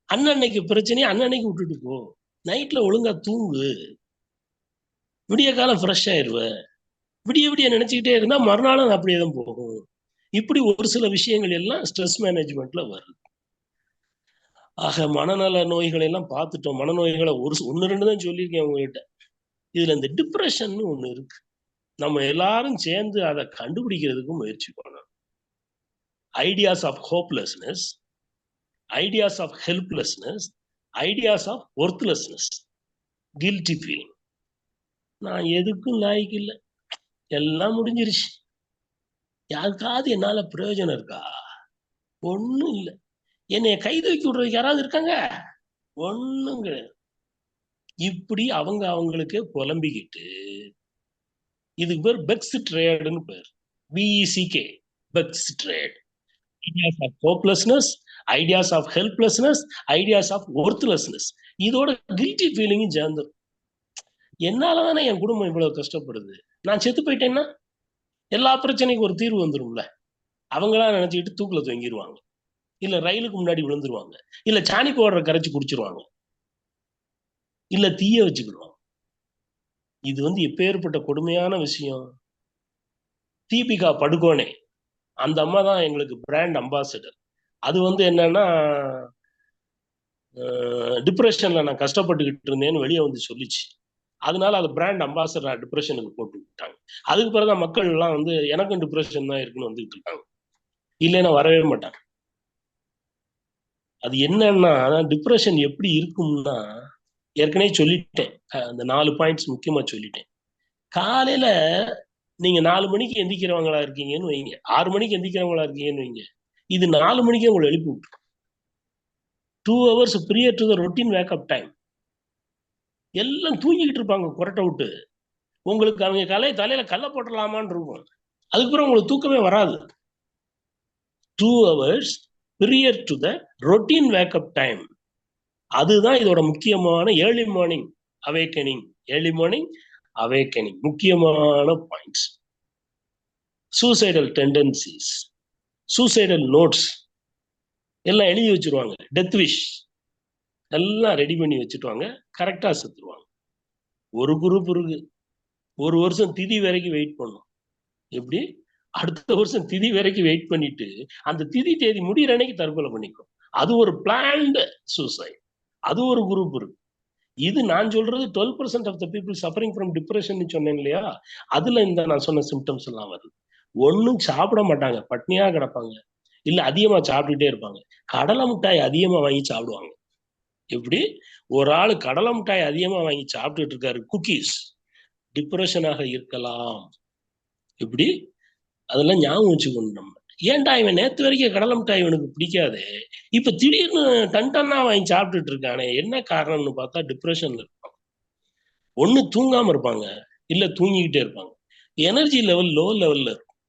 அன்னன்னைக்கு பிரச்சனையை அன்னன்னைக்கு விட்டுட்டு போ. நைட்ல ஒழுங்கா தூங்கு, விடிய காலம் ஃப்ரெஷ் ஆயிருவ. விடிய விடிய நினைச்சுக்கிட்டே இருந்தா மறுநாளும் அப்படியே தான் போகும். இப்படி ஒரு சில விஷயங்கள் எல்லாம் ஸ்ட்ரெஸ் மேனேஜ்மெண்ட்ல வருது. ஆக மனநல நோய்களை எல்லாம் பார்த்துட்டோம். மனநோய்களை ஒன்னு ரெண்டு தான் சொல்லியிருக்கேன் உங்ககிட்ட. இதுல இந்த டிப்ரெஷன் ஒண்ணு இருக்கு. நம்ம எல்லாரும் சேர்ந்து அதை கண்டுபிடிக்கிறதுக்கு முயற்சி பண்ணணும். Ideas of hopelessness, ideas of helplessness, ideas of worthlessness, guilty feeling. நான் எதுக்கும் லாய்க்கு இல்லை, எல்லாம் முடிஞ்சிருச்சு, யாருக்காவது என்னால பிரயோஜனம் இருக்கா? ஒண்ணும் இல்லை. என்னைய கை தூக்கி விடுறதுக்கு யாராவது இருக்காங்க? ஒண்ணும் கிடையாது. இப்படி அவங்க அவங்களுக்கே புலம்பிக்கிட்டு, இதுக்கு பேர் பெக்ஸ் ட்ரேடுன்னு பேர். B E C K, Beck's triad. Ideas of hopelessness, ideas of helplessness, ideas of worthlessness. இதோட கில்ட்டி ஃபீலிங்கும் சேர்ந்துடும். என்னாலதானே என் குடும்பம் இவ்வளவு கஷ்டப்படுது, நான் செத்து போயிட்டேன்னா எல்லா பிரச்சனைக்கும் ஒரு தீர்வு வந்துடும்ல. அவங்களா நினைச்சுக்கிட்டு தூக்குல தொங்கிடுவாங்க, இல்ல ரயிலுக்கு முன்னாடி விழுந்துருவாங்க, இல்ல சாணி போடுற கரைச்சி குடிச்சிருவாங்க, இல்ல தீய வச்சுக்கிடுவாங்க. இது எப்பேற்பட்ட கொடுமையான விஷயம். தீபிகா படுகோனே, அந்த அம்மா தான் எங்களுக்கு பிராண்ட் அம்பாசிடர். அது என்னன்னா, டிப்ரெஷன்ல நான் கஷ்டப்பட்டுக்கிட்டு இருந்தேன்னு வெளியே சொல்லிச்சு. அதனால அது பிராண்ட் அம்பாசிடர் டிப்ரெஷனுக்கு போட்டு விட்டாங்க. அதுக்கு பிறகுதான் மக்கள் எல்லாம் எனக்கும் டிப்ரெஷன் தான் இருக்குன்னு வந்துட்டு இருக்காங்க, இல்லைன்னா வரவே மாட்டாங்க. அது என்னன்னா, டிப்ரெஷன் எப்படி இருக்கும்னா, ஏற்கனவே சொல்லிட்டேன், அந்த 4 பாயிண்ட்ஸ் முக்கியமா சொல்லிட்டேன். காலையில நீங்க 4 மணிக்கு எந்திக்கிறவங்களா இருக்கீங்கன்னு வைங்க, 6 மணிக்கு எந்திக்கிறவங்களா இருக்கீங்கன்னு வைங்க, இது 4 மணிக்கே உங்களை எழுப்பி விட்டுரும். 2 hours prior to the routine wake up time. எல்லாம் தூங்கிக்கிட்டு இருப்பாங்க கொரட்டை விட்டு. உங்களுக்கு அவங்க தலையில கல்ல போட்டலாமான்னு இருக்கும். அதுக்கப்புறம் உங்களுக்கு தூக்கமே வராது. 2 hours prior to the routine wake up time. அதுதான் இதோட முக்கியமான early morning awakening. Early morning awakening முக்கியமான points. Suicidal tendencies, suicidal notes எல்லாம் எழுதி வச்சிருவாங்க. டெத் விஷ் எல்லாம் ரெடி பண்ணி வச்சுட்டுவாங்க. கரெக்டா செத்துருவாங்க. ஒரு குரூப் இருக்கு, 1 வருஷம் திதி வரைக்கும் வெயிட் பண்ணும். எப்படி? அடுத்த வருஷம் திதி வரைக்கும் வெயிட் பண்ணிட்டு அந்த திதி தேதி முடிகிற அன்னைக்கு தற்கொலை பண்ணிக்கும். அது ஒரு பிளான்டு சூசைட். அது ஒரு குரூப் இருக்கு. இது நான் சொல்றது 12% of the people suffering from depression சொன்னேன் இல்லையா, அதுல இந்த நான் சொன்ன சிம்டம்ஸ் எல்லாம் வருது. ஒன்னும் சாப்பிட மாட்டாங்க, பட்னியா கிடப்பாங்க, இல்ல அதிகமா சாப்பிட்டுட்டே இருப்பாங்க. கடலை மிட்டாய் அதிகமா வாங்கி சாப்பிடுவாங்க. எப்படி? ஒரு ஆளு கடலை மிட்டாய் அதிகமா வாங்கி சாப்பிட்டுட்டு இருக்காரு, குக்கீஸ், டிப்ரெஷனாக இருக்கலாம். எப்படி? அதெல்லாம் ஞாபகம் வச்சுக்கணும் நம்ம. ஏன்டா இவன் நேத்து வரைக்கும் கடலை மிட்டாய் இவனுக்கு பிடிக்காது, இப்ப திடீர்னு டன்னா வாங்கி சாப்பிட்டுட்டு இருக்கானே, என்ன காரணம்னு பார்த்தா டிப்ரெஷன்ல இருப்பாங்க. ஒண்ணு தூங்காம இருப்பாங்க, இல்ல தூங்கிக்கிட்டே இருப்பாங்க. எனர்ஜி லெவல் லோ லெவல்ல இருக்கும்,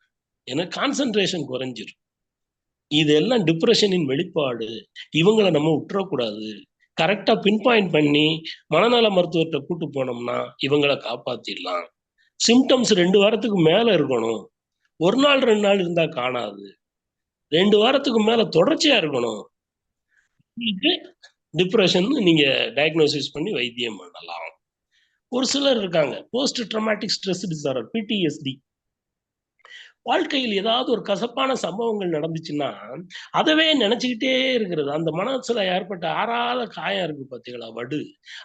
ஏன்னா கான்சென்ட்ரேஷன் குறைஞ்சிரும். இதெல்லாம் டிப்ரெஷனின் வெளிப்பாடு. இவங்களை நம்ம விட்டுறக்கூடாது. கரெக்டா பின் பாயிண்ட் பண்ணி மனநல மருத்துவத்தை கூட்டு போனோம்னா இவங்களை காப்பாத்திடலாம். சிம்டம்ஸ் 2 வாரத்துக்கு மேல இருக்கணும். 1 நாள் 2 நாள் இருந்தா காணாது. 2 வாரத்துக்கு மேல தொடர்ச்சியா இருக்கணும். டிப்ரெஷன் நீங்க டயக்னோசிஸ் பண்ணி வைத்தியம் பண்ணலாம். ஒரு சிலர் இருக்காங்க post dramatic stress disorder, PTSD. வாழ்க்கையில் ஏதாவது ஒரு கசப்பான சம்பவங்கள் நடந்துச்சுன்னா அதவே நினைச்சுக்கிட்டே இருக்கிறது. அந்த மனசுல ஏற்பட்ட ஆறாத காயம் இருக்கு பார்த்தீங்களா, வடு,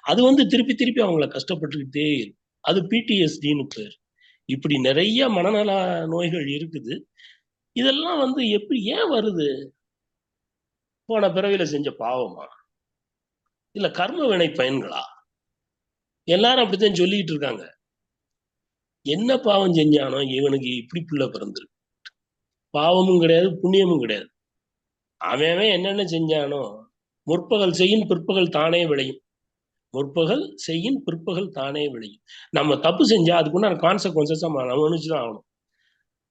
அது வந்து திருப்பி திருப்பி அவங்கள கஷ்டப்பட்டுக்கிட்டே இருக்கும். அது PTSDன்னு பேர். இப்படி நிறைய மனநல நோய்கள் இருக்குது. இதெல்லாம் வந்து எப்படி ஏன் வருது? போன பிறவில செஞ்ச பாவமா, இல்ல கர்ம வினை பயன்களா? எல்லாரும் அப்படித்தான் சொல்லிட்டு இருக்காங்க. என்ன பாவம் செஞ்சானோ இவனுக்கு இப்படி பிள்ளை பிறந்திருக்கு? பாவமும் கிடையாது, புண்ணியமும் கிடையாது. அவன் என்னென்ன செஞ்சானோ, முற்பகல் செய்யும் பிற்பகல் தானே விளையும். முற்பகல் செய்யும் பிற்பகல் தானே விளையும். நம்ம தப்பு செஞ்சா அதுக்குண்டான கான்செக்வன்சஸ் நம்ம அனுபவிச்சுதான் ஆகணும்.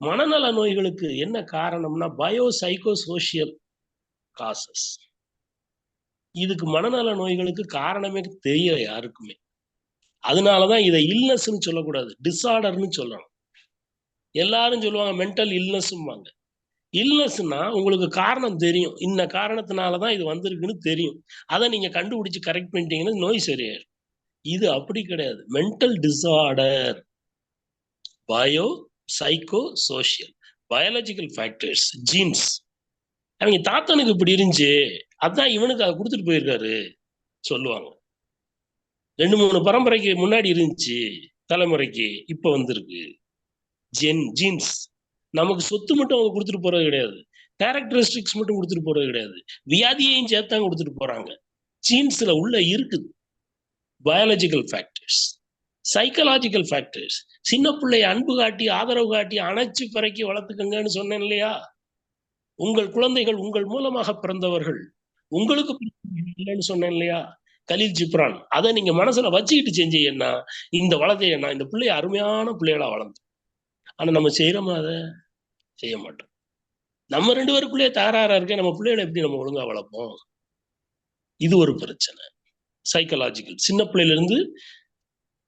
மனநல நோய்களுக்கு என்ன காரணம்னா பயோ சைக்கோ சோசியல் காசஸ். இதுக்கு மனநல நோய்களுக்கு காரணமே தெரியல யாருக்குமே. அதனாலதான் இதை இல்னஸ்ன்னு சொல்லக்கூடாது, டிஸார்டர்னு சொல்லணும். எல்லாரும் சொல்லுவாங்க மென்டல் இல்னஸ்வாங்க. இல்னஸ்னா உங்களுக்கு காரணம் தெரியும், இந்த காரணத்தினாலதான் இது வந்திருக்குன்னு தெரியும். அதை நீங்க கண்டுபிடிச்சு கரெக்ட் பண்ணிட்டீங்கன்னா நோய் சரியாயிடும். இது அப்படி கிடையாது. Mental disorder, bio psycho social, biological factors, jeans. அவங்க தாத்தனுக்கு இப்படி இருந்துச்சு, அதான் இவனுக்கு அதை கொடுத்துட்டு போயிருக்காரு சொல்லுவாங்க. 2-3 பரம்பரைக்கு முன்னாடி இருந்துச்சு, தலைமுறைக்கு இப்ப வந்திருக்கு. ஜீன்ஸ். நமக்கு சொத்து மட்டும் அவங்க கொடுத்துட்டு போறது கிடையாது, கேரக்டரிஸ்டிக்ஸ் மட்டும் கொடுத்துட்டு போறது கிடையாது, வியாதியையும் சேர்த்தான் கொடுத்துட்டு போறாங்க. ஜீன்ஸ்ல உள்ள இருக்குது பயாலஜிக்கல் ஃபேக்டர்ஸ், சைக்கலாஜிக்கல் ஃபேக்டர்ஸ். சின்ன பிள்ளைய அன்பு காட்டி ஆதரவு காட்டி அணைச்சு பிறக்கி வளர்த்துக்கங்கன்னு சொன்னேன் இல்லையா? உங்கள் குழந்தைகள் உங்கள் மூலமாக பிறந்தவர்கள், உங்களுக்கு இல்லைன்னு சொன்னேன் இல்லையா? கலீல் ஜிப்ரான். அதை நீங்க மனசுல வச்சுக்கிட்டு செஞ்சீங்கன்னா இந்த வளர்த்தையன்னா இந்த பிள்ளைய அருமையான பிள்ளைகளா வளர்ந்து. ஆனா நம்ம செய்யறோமா? அதை செய்ய மாட்டோம். நம்ம 2 பேருக்குள்ளேயே தகராறா இருக்க, நம்ம பிள்ளைகளை எப்படி நம்ம ஒழுங்கா வளர்ப்போம்? இது ஒரு பிரச்சனை. சைக்கலாஜிக்கல். சின்ன பிள்ளையில இருந்து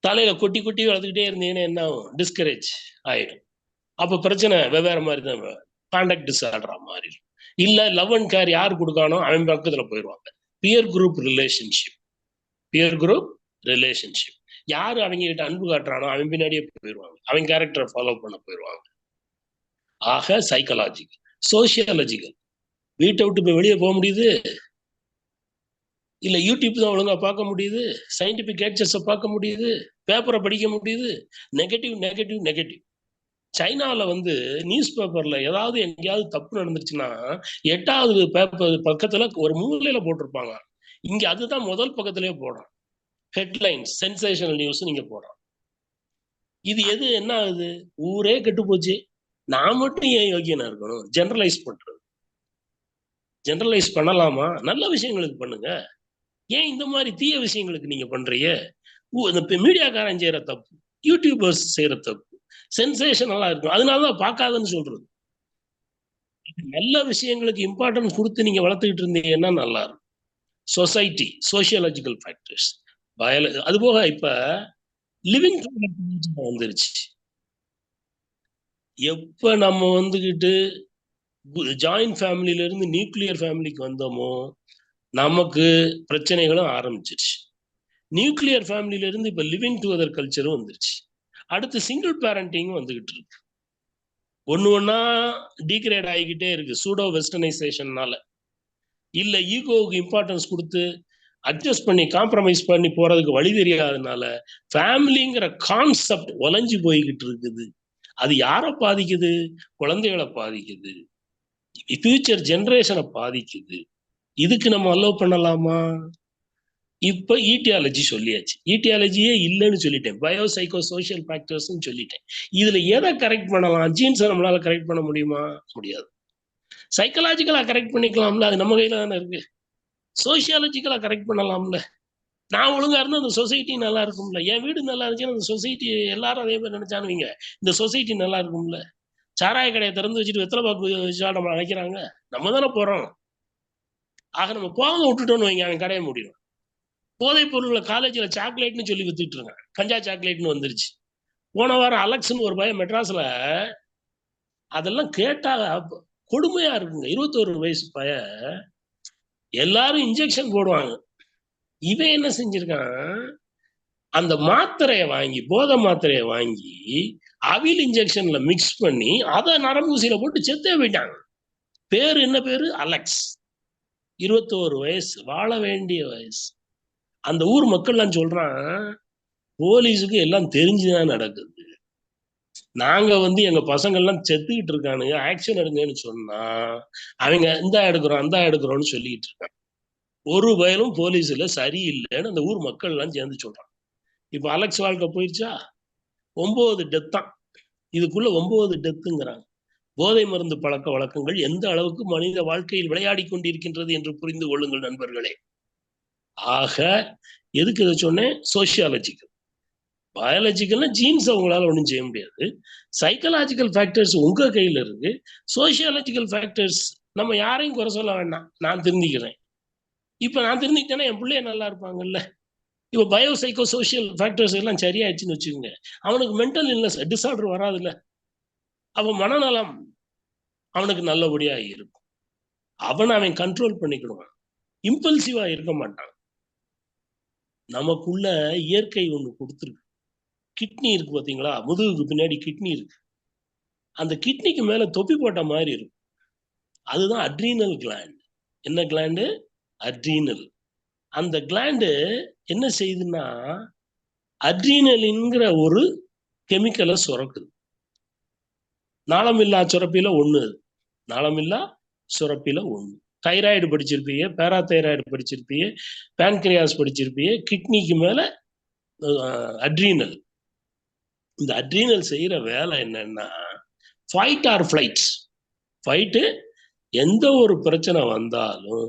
தலையில கொட்டி கொட்டி வளர்த்துக்கிட்டே இருந்தீங்கன்னா என்ன ஆகும்? டிஸ்கரேஜ் ஆயிடும். அப்ப பிரச்சனை வெவ்வேறு மாதிரி தான், கான்டாக்ட் டிஸார்டரா மாறி. இல்ல லவ் அண்ட் கேர் யார் கொடுக்கானோ அவன் பக்கத்துல போயிடுவாங்க. Pier group relationship, pier group relationship. யாரு அவங்க கிட்ட அன்பு காட்டுறானோ அவன் பின்னாடியே போயிடுவாங்க, அவன் கேரக்டரை ஃபாலோ பண்ண போயிடுவாங்க. ஆக சைக்கலாஜிக்கல். சோசியாலஜிக்கல். வீட்டை விட்டு போய் வெளியே போக முடியுது இல்ல, யூடியூப் தான் ஒழுங்கா பார்க்க முடியுது, சயின்டிபிக் கேட்ஜெட்ஸை பார்க்க முடியுது, பேப்பரை படிக்க முடியுது. Negative negative negative. சைனால வந்து நியூஸ் பேப்பர்ல ஏதாவது எங்கேயாவது தப்பு நடந்துருச்சுன்னா 8வது பேப்பர் பக்கத்துல ஒரு மூலையில போட்டிருப்பாங்க. இங்க அதுதான் முதல் பக்கத்திலேயே போடுறோம். ஹெட்லைன்ஸ், சென்சேஷனல் நியூஸ் நீங்க போடுறோம். இது எது என்ன ஆகுது? ஊரே கெட்டு போச்சு, நான் மட்டும் ஏன் யோகியனா இருக்கணும்? ஜெனரலைஸ் பண்றது. ஜெனரலைஸ் பண்ணலாமா? நல்ல விஷயங்களுக்கு பண்ணுங்க. ஏன் இந்த மாதிரி தீய விஷயங்களுக்கு நீங்க பண்றீங்க? இந்த மீடியாக்காரன் செய்யற தப்பு, யூடியூபர்ஸ் செய்யற தப்பு, சென்சேஷனலா இருக்கும், அதனாலதான் பார்க்காதன்னு சொல்றது. நல்ல விஷயங்களுக்கு இம்பார்ட்டன்ஸ் கொடுத்து நீங்க வளர்த்துக்கிட்டு இருந்தீங்கன்னா நல்லா இருக்கும். சொசைட்டி, சோசியலாஜிக்கல் ஃபேக்டர்ஸ், அது போக இப்ப லிவிங் வந்துருச்சு. எப்ப நம்ம வந்துகிட்டு ஜாயிண்ட் ஃபேமிலியில இருந்து நியூக்ளியர் ஃபேமிலிக்கு வந்தோமோ நமக்கு பிரச்சனைகளும் ஆரம்பிச்சிருச்சு. நியூக்ளியர் ஃபேமிலியில இருந்து இப்ப லிவிங் டுகெதர் கல்ச்சரும் வந்துருச்சு. அடுத்து சிங்கிள் பேரண்டிங் வந்துகிட்டு இருக்கு. ஒண்ணா டீக்ரேட் ஆகிக்கிட்டே இருக்கு சூடோ வெஸ்டர்னைசேஷன்னால. இல்ல ஈகோவுக்கு இம்பார்ட்டன்ஸ் கொடுத்து அட்ஜஸ்ட் பண்ணி காம்ப்ரமைஸ் பண்ணி போறதுக்கு வழி தெரியாதனால ஃபேமிலிங்கிற கான்செப்ட் ஒலைஞ்சு போய்கிட்டு இருக்குது. அது யாரை பாதிக்குது? குழந்தைகளை பாதிக்குது, ஃபியூச்சர் ஜெனரேஷனை பாதிக்குது. இதுக்கு நம்ம அலோவ் பண்ணலாமா? இப்ப ஈட்டியாலஜி சொல்லியாச்சு, ஈட்டியாலஜியே இல்லைன்னு சொல்லிட்டேன், பயோ சைக்கோ சோசியல் ஃபேக்டர்ஸ் சொல்லிட்டேன். இதுல எதை கரெக்ட் பண்ணலாம்? ஜீன்ஸை நம்மளால கரெக்ட் பண்ண முடியுமா? முடியாது. சைக்கலாஜிக்கலா கரெக்ட் பண்ணிக்கலாம்ல, அது நம்ம கையில தானே இருக்கு. சோசியாலஜிக்கலா கரெக்ட் பண்ணலாம்ல. நான் ஒழுங்கா இருந்தா அந்த சொசைட்டி நல்லா இருக்கும்ல. என் வீடு நல்லா இருந்துச்சுன்னா அந்த சொசைட்டி எல்லாரும் அதே மாதிரி நினைச்சானுவீங்க, இந்த சொசைட்டி நல்லா இருக்கும்ல. சாராய கடையை திறந்து வச்சுட்டு வெத்தலை பாக்கு வச்சா நம்ம நினைக்கிறாங்க, நம்ம தானே போறோம். ஆக நம்ம போகாம விட்டுட்டோம்னு வைங்க, அவன் கடையை முடியும். போதைப் பொருள்களை காலேஜ்ல சாக்லேட்னு சொல்லி வித்துட்டு இருக்காங்க, கஞ்சா சாக்லேட்னு வந்துருச்சு. போன வாரம் அலெக்ஸ்னு ஒரு பையன் மெட்ராஸ்ல, அதெல்லாம் கேட்டா கொடுமையா இருக்குங்க. 21 வயசு பையன், எல்லாரும் இன்ஜெக்ஷன் போடுவாங்க, இவன் என்ன செஞ்சிருக்கான், அந்த மாத்திரையை வாங்கி, போதை மாத்திரையை வாங்கி அவில் இன்ஜெக்ஷன்ல மிக்ஸ் பண்ணி அதை நரம்பூசியில போட்டு செத்தே போயிட்டாங்க. பேரு என்ன பேரு? அலெக்ஸ். 21 வயசு, வாழ வேண்டிய வயசு. அந்த ஊர் மக்கள்லாம் சொல்றான், போலீஸுக்கு எல்லாம் தெரிஞ்சுதான் நடக்குது, நாங்க எங்க பசங்க எல்லாம் செத்துக்கிட்டு இருக்கானுங்க, ஆக்ஷன் எடுங்கன்னு சொன்னா அவங்க இந்த எடுக்கிறோம் அந்த எடுக்கிறோம்னு சொல்லிட்டு இருக்காங்க. ஒரு வயலும் போலீஸ்ல சரியில்லைன்னு அந்த ஊர் மக்கள் எல்லாம் சேர்ந்து சொல்றாங்க. இப்ப அலெக்ஸ் வாழ்க்கை போயிடுச்சா? 9 டெத் தான். இதுக்குள்ள 9 டெத்துங்கிறாங்க. போதை மருந்து பழக்க வழக்கங்கள் எந்த அளவுக்கு மனித வாழ்க்கையில் விளையாடி கொண்டிருக்கின்றது என்று புரிந்து கொள்ளுங்கள் நண்பர்களே. ஆக எதுக்கு இதை சொன்னேன்? சோசியாலஜிக்கல். பயாலஜிக்கல்னா ஜீன்ஸ் அவங்களால ஒன்றும் செய்ய முடியாது. சைக்கலாஜிக்கல் ஃபேக்டர்ஸ் உங்க கையில இருக்கு. சோசியாலஜிக்கல் ஃபேக்டர்ஸ் நம்ம யாரையும் குறை சொல்ல வேண்டாம், நான் திருந்திக்கிறேன். இப்ப நான் திருந்திக்கிட்டேன்னா என் பிள்ளைய நல்லா இருப்பாங்கல்ல. இப்ப பயோ சைக்கோ சோசியல் ஃபேக்டர்ஸ் எல்லாம் சரியாயிடுச்சுன்னு வச்சுக்கோங்க, அவனுக்கு மென்டல் இல்னஸ் டிசார்டர் வராதுல்ல. அவன் மனநலம் அவனுக்கு நல்லபடியா இருக்கும். அவன் கண்ட்ரோல் பண்ணிக்கிடுவான், இம்பல்சிவா இருக்க மாட்டான். நமக்குள்ள இயற்கை ஒண்ணு கொடுத்துருக்கு. கிட்னி இருக்கு பாத்தீங்களா, முதுகுக்கு பின்னாடி கிட்னி இருக்கு. அந்த கிட்னிக்கு மேல தொப்பி போட்ட மாதிரி இருக்கும், அதுதான் அட்ரீனல் கிளாண்ட். என்ன கிளாண்டு? அட்ரீனல். அந்த கிளாண்டு என்ன செய்யுதுன்னா, அட்ரீனலின்கிற ஒரு கெமிக்கலை சுரக்குது. நாளமில்லா சுரப்பில ஒண்ணு, நாளமில்லா சுரப்பில ஒண்ணு. தைராய்டு படிச்சிருப்பீங்க, பேராதைராய்டு படிச்சிருப்பீங்க, பேன்கிரியாஸ் படிச்சிருப்பீங்க. கிட்னிக்கு மேல அட்ரீனல். இந்த அட்ரீனல் செய்யற வேலை என்னன்னா, ஃபைட் ஆர் ஃபிளைட். ஃபைட்டு, எந்த ஒரு பிரச்சனை வந்தாலும்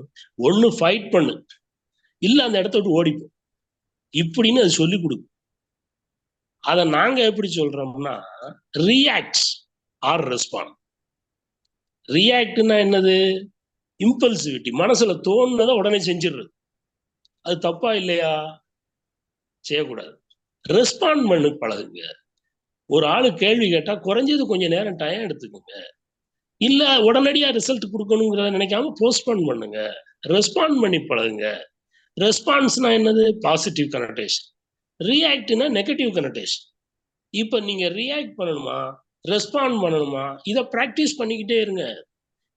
ஒண்ணு ஃபைட் பண்ணு, இல்ல அந்த இடத்த விட்டு ஓடிப்போம், இப்படின்னு அது சொல்லி கொடுக்கும். அதை நாங்க எப்படி சொல்றோம்னா, ரியாக்ட் ஆர் ரெஸ்பாண்ட். ரியாக்ட்னா என்னது? இம்பல்சிவிட்டி, மனசுல தோணுனதை உடனே செஞ்சிடுறது. அது தப்பா இல்லையா? செய்யக்கூடாது. ரெஸ்பாண்ட் பண்ணு பழகுங்க. ஒரு ஆளு கேள்வி கேட்டா குறைஞ்சது கொஞ்சம் நேரம் டைம் எடுத்துக்கோங்க. இல்ல உடனடியா ரிசல்ட் கொடுக்கணுங்கிறத நினைக்காம போஸ்ட்போன் பண்ணுங்க. ரெஸ்பாண்ட் பண்ணி பழகுங்க. ரெஸ்பான்ஸ்னா என்னது? Positive connection. ரியாக்ட்னா நெகட்டிவ் கனெக்டேஷன். இப்ப நீங்க ரியாக்ட் பண்ணணுமா, ரெஸ்பாண்ட் பண்ணணுமா, இதை பிராக்டிஸ் பண்ணிக்கிட்டே இருங்க.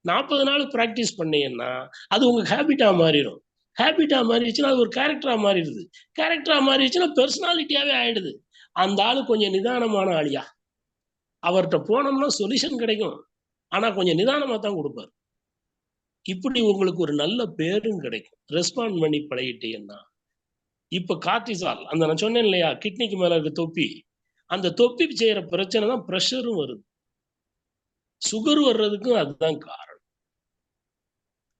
40 நாள் பிராக்டிஸ் பண்ணீங்கன்னா அது உங்க ஹேபிட்டா மாறிடும். ஹேபிட்டா மாறிடுச்சுன்னா அது ஒரு கேரக்டரா மாறிடுது. கேரக்டரா மாறிடுச்சுன்னா பெர்சனாலிட்டியாவே ஆயிடுது. அந்த ஆளு கொஞ்சம் நிதானமான ஆளியா, அவர்கிட்ட போனோம்னா சொல்யூஷன் கிடைக்கும், ஆனா கொஞ்சம் நிதானமா தான் கொடுப்பார். இப்படி உங்களுக்கு ஒரு நல்ல பேரும் கிடைக்கும், ரெஸ்பாண்ட் பண்ணி பழகிட்டீங்கன்னா. இப்ப கார்டிசால், அந்த நான் சொன்னேன் இல்லையா, கிட்னிக்கு மேல இருக்க தொப்பி, அந்த தொப்பி செய்யற பிரச்சனை தான் ப்ரெஷரும் வருது, சுகர் வர்றதுக்கும் அதுதான் காரணம்.